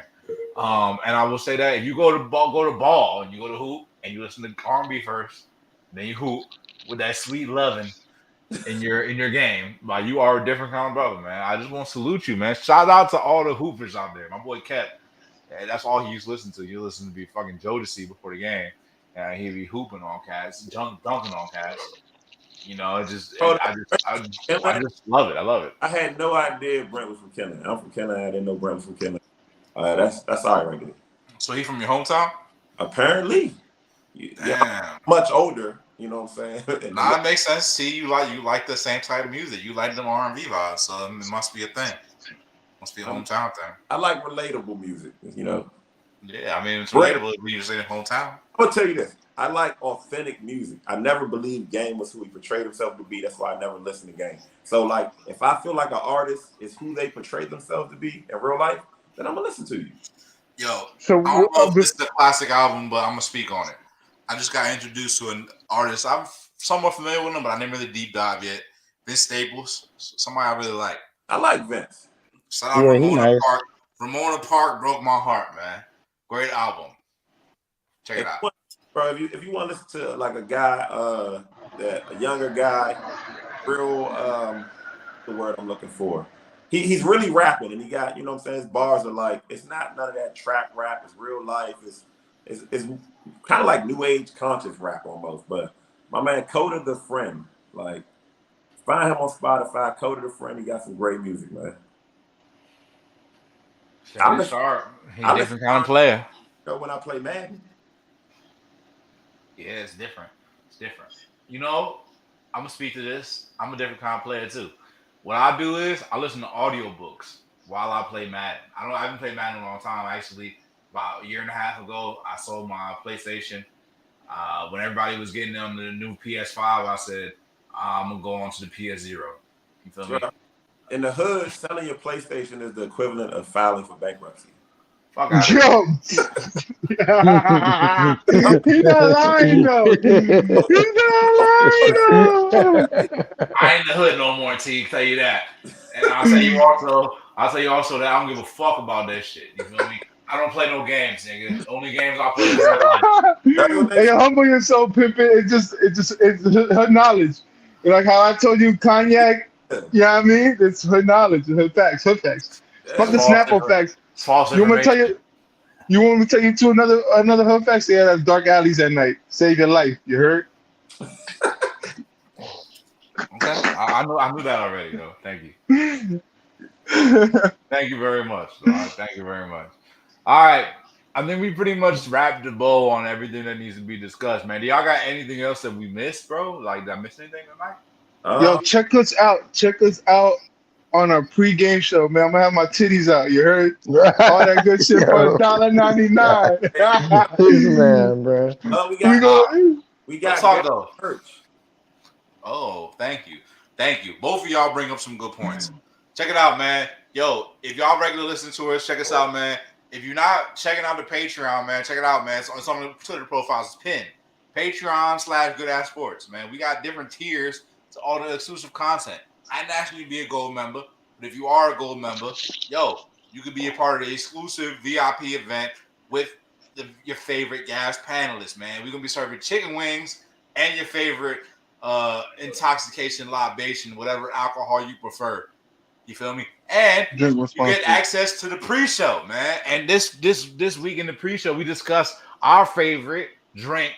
And I will say that if you go to ball and you go to hoop and you listen to R&B first, then you hoop with that sweet loving in your game, like, you are a different kind of brother, man. I just want to salute you, man. Shout out to all the hoopers out there. My boy Kev. Yeah, that's all he used to listen to. You listen to be fucking Jodeci before the game, and he'd be hooping on cats, dunking on cats. You know, I just love it. I love it. I had no idea Brent was from Kenner. I'm from Kenner. I didn't know Brent was from Kenner. That's all right right there. So he from your hometown? Apparently. Yeah, much older. You know what I'm saying? Nah, it makes sense. See, you like the same type of music. You like them R&B vibes, so it must be a thing. Must be a hometown thing. I like relatable music, you know. Yeah, I mean, it's relatable if you say hometown. I'm gonna tell you this. I like authentic music. I never believed Game was who he portrayed himself to be. That's why I never listened to Game. So, like, if I feel like an artist is who they portray themselves to be in real life, then I'm gonna listen to you. Yo, so I don't know if this is a classic album, but I'm gonna speak on it. I just got introduced to an artist. I'm somewhat familiar with him, but I didn't really deep dive yet. Vince Staples, somebody I really like. I like Vince. Shout out Ramona Park. Ramona Park broke my heart, man. Great album. Check it out. Bro, if you want to listen to like a guy, a younger guy, real the word I'm looking for. he's really rapping, and he got, you know what I'm saying, his bars are like, it's not none of that trap rap. It's real life. It's kind of like new age conscious rap almost. But my man Coda the Friend, like, find him on Spotify. Coda the Friend. He got some great music, man. He's a different kind of player. When I play Madden. Yeah, it's different. It's different. You know, I'm gonna speak to this. I'm a different kind of player too. What I do is I listen to audiobooks while I play Madden. I haven't played Madden in a long time. Actually, about a year and a half ago, I sold my PlayStation. When everybody was getting them the new PS5, I said I'm gonna go on to the PS0. You feel me? In the hood, selling your PlayStation is the equivalent of filing for bankruptcy. Fuck out of Yo, he's not lying though. He's not lying though. I ain't in the hood no more, T. Tell you that. And I'll tell you also that I don't give a fuck about that shit. You feel me? I don't play no games, nigga. The only games I play is online. Hey, humble yourself, Pimpin'. It's her knowledge. Like how I told you, cognac. You know what I mean? It's her knowledge, her facts. Fuck the Snapple facts. It's false You want information. me to tell you to another her facts? Yeah, that's dark alleys at night. Save your life. You heard? Okay, I knew that already though. Thank you. Thank you very much. Thank you very much. All right, I think we pretty much wrapped the bow on everything that needs to be discussed, man. Do y'all got anything else that we missed, bro? Like, did I miss anything tonight? Yo, check us out on our pregame show, man. I'm gonna have my titties out. You heard? All that good shit for $1.99. This man, bro. We got talk though. merch. Oh, thank you. Both of y'all bring up some good points. Check it out, man. Yo, if y'all regularly listen to us, check us out, man. If you're not checking out the Patreon, man, check it out, man. It's on the Twitter profiles. It's pinned. Patreon/GoodAssSports, man. We got different tiers to all the exclusive content. I didn't actually be a gold member, but if you are a gold member, yo, you could be a part of the exclusive VIP event with your favorite gas panelists, man. We're gonna be serving chicken wings and your favorite intoxication libation, whatever alcohol you prefer. You feel me? And you get access to the pre-show, man. And this week in the pre-show, we discuss our favorite drink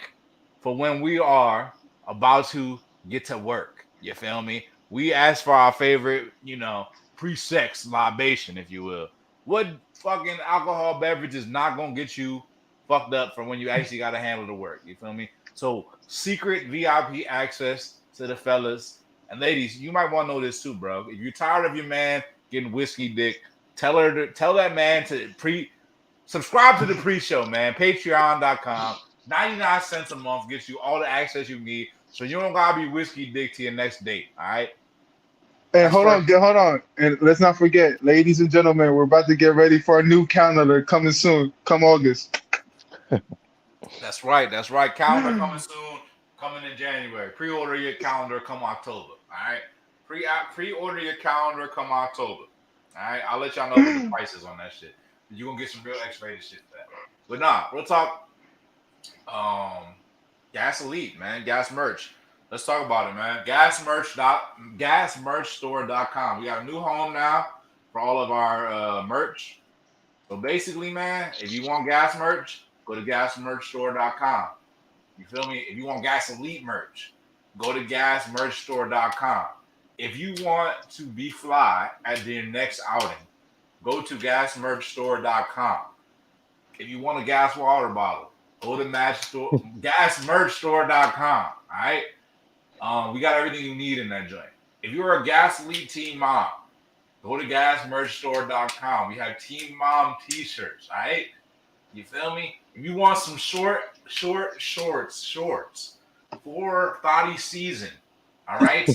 for when we are about to get to work. You feel me? We asked for our favorite, pre-sex libation, if you will. What fucking alcohol beverage is not gonna get you fucked up for when you actually got to handle the work? You feel me? So secret VIP access to the fellas and ladies. You might want to know this too, bro. If you're tired of your man getting whiskey dick, tell that man to subscribe to the pre-show, man. Patreon.com. 99 cents a month gets you all the access you need, so you don't gotta be whiskey dick to your next date. All right. And hold on. And let's not forget, ladies and gentlemen, we're about to get ready for a new calendar coming soon, come August. That's right. Calendar coming soon, coming in January. Pre-order your calendar come October. All right. Pre-order your calendar come October. All right. I'll let y'all know what the price is on that shit. You're gonna get some real X-rated shit for that. But nah, we'll talk Gas Elite, man. Gas merch. Let's talk about it, man. Gasmerchstore.com. We got a new home now for all of our merch. So basically, man, if you want gas merch, go to gasmerchstore.com. You feel me? If you want Gas Elite merch, go to gasmerchstore.com. If you want to be fly at your next outing, go to gasmerchstore.com. If you want a gas water bottle, go to gasmerchstore.com. All right? We got everything you need in that joint. If you're a Gas Elite Team Mom, go to gasmerchstore.com. We have Team Mom t-shirts, all right? You feel me? If you want some short shorts for thotty season, all right?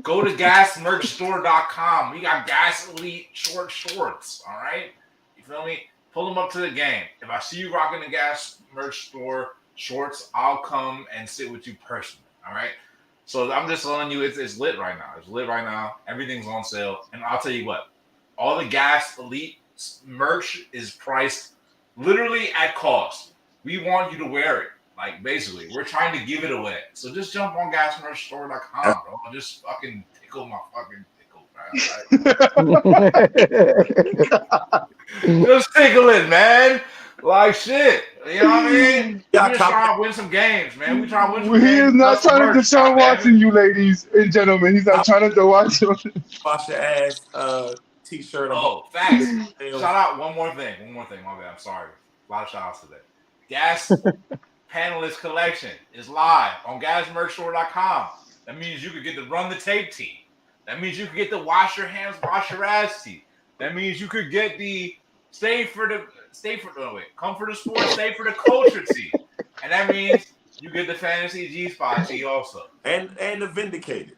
Go to gasmerchstore.com. We got Gas Elite short shorts, all right? You feel me? Pull them up to the game. If I see you rocking the Gas Merch Store shorts, I'll come and sit with you personally, all right? So I'm just telling you, it's lit right now. It's lit right now. Everything's on sale. And I'll tell you what, all the Gas Elite merch is priced literally at cost. We want you to wear it. Like, basically, we're trying to give it away. So just jump on gasmerchstore.com, bro. Just fucking tickle my fucking tickle, bro. Just tickle it, man. Like shit. You know what I mean? Yeah, We just trying to win some games, man. We trying to win some He games. is not Plus some trying to merch, deter goddammit. watching you, ladies and gentlemen. He's not trying to watch you. wash your ass t-shirt. Oh, facts. Shout out one more thing. My bad. I'm sorry. A lot of shout outs today. Gas Panelist Collection is live on gasmerchstore.com. That means you could get the Run the Tape tee. That means you could get the Wash Your Hands, Wash Your Ass tee. That means you could get the Come for the Sport, Stay for the Culture tee. And that means you get the Fantasy G-Spot tee also. And the Vindicated.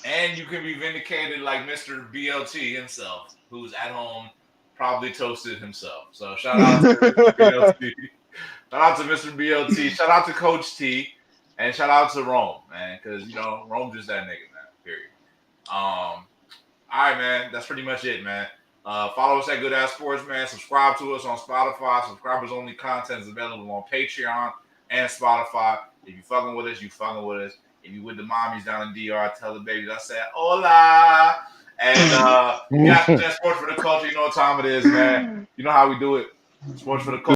And you can be vindicated like Mr. BLT himself, who's at home probably toasted himself. So shout out to Mr. BLT. Shout out to Mr. BLT. Shout out to Coach T. And shout out to Rome, man. Because, Rome just that nigga, man. Period. All right, man. That's pretty much it, man. Follow us at Good Ass Sports, man. Subscribe to us on Spotify. Subscribers only content is available on Patreon and Spotify. If you fucking with us, you fucking with us. If you with the mommies down in DR, tell the babies I said hola. And yeah, Sports for the Culture. You know what time it is, man. You know how we do it. Sports for the Culture.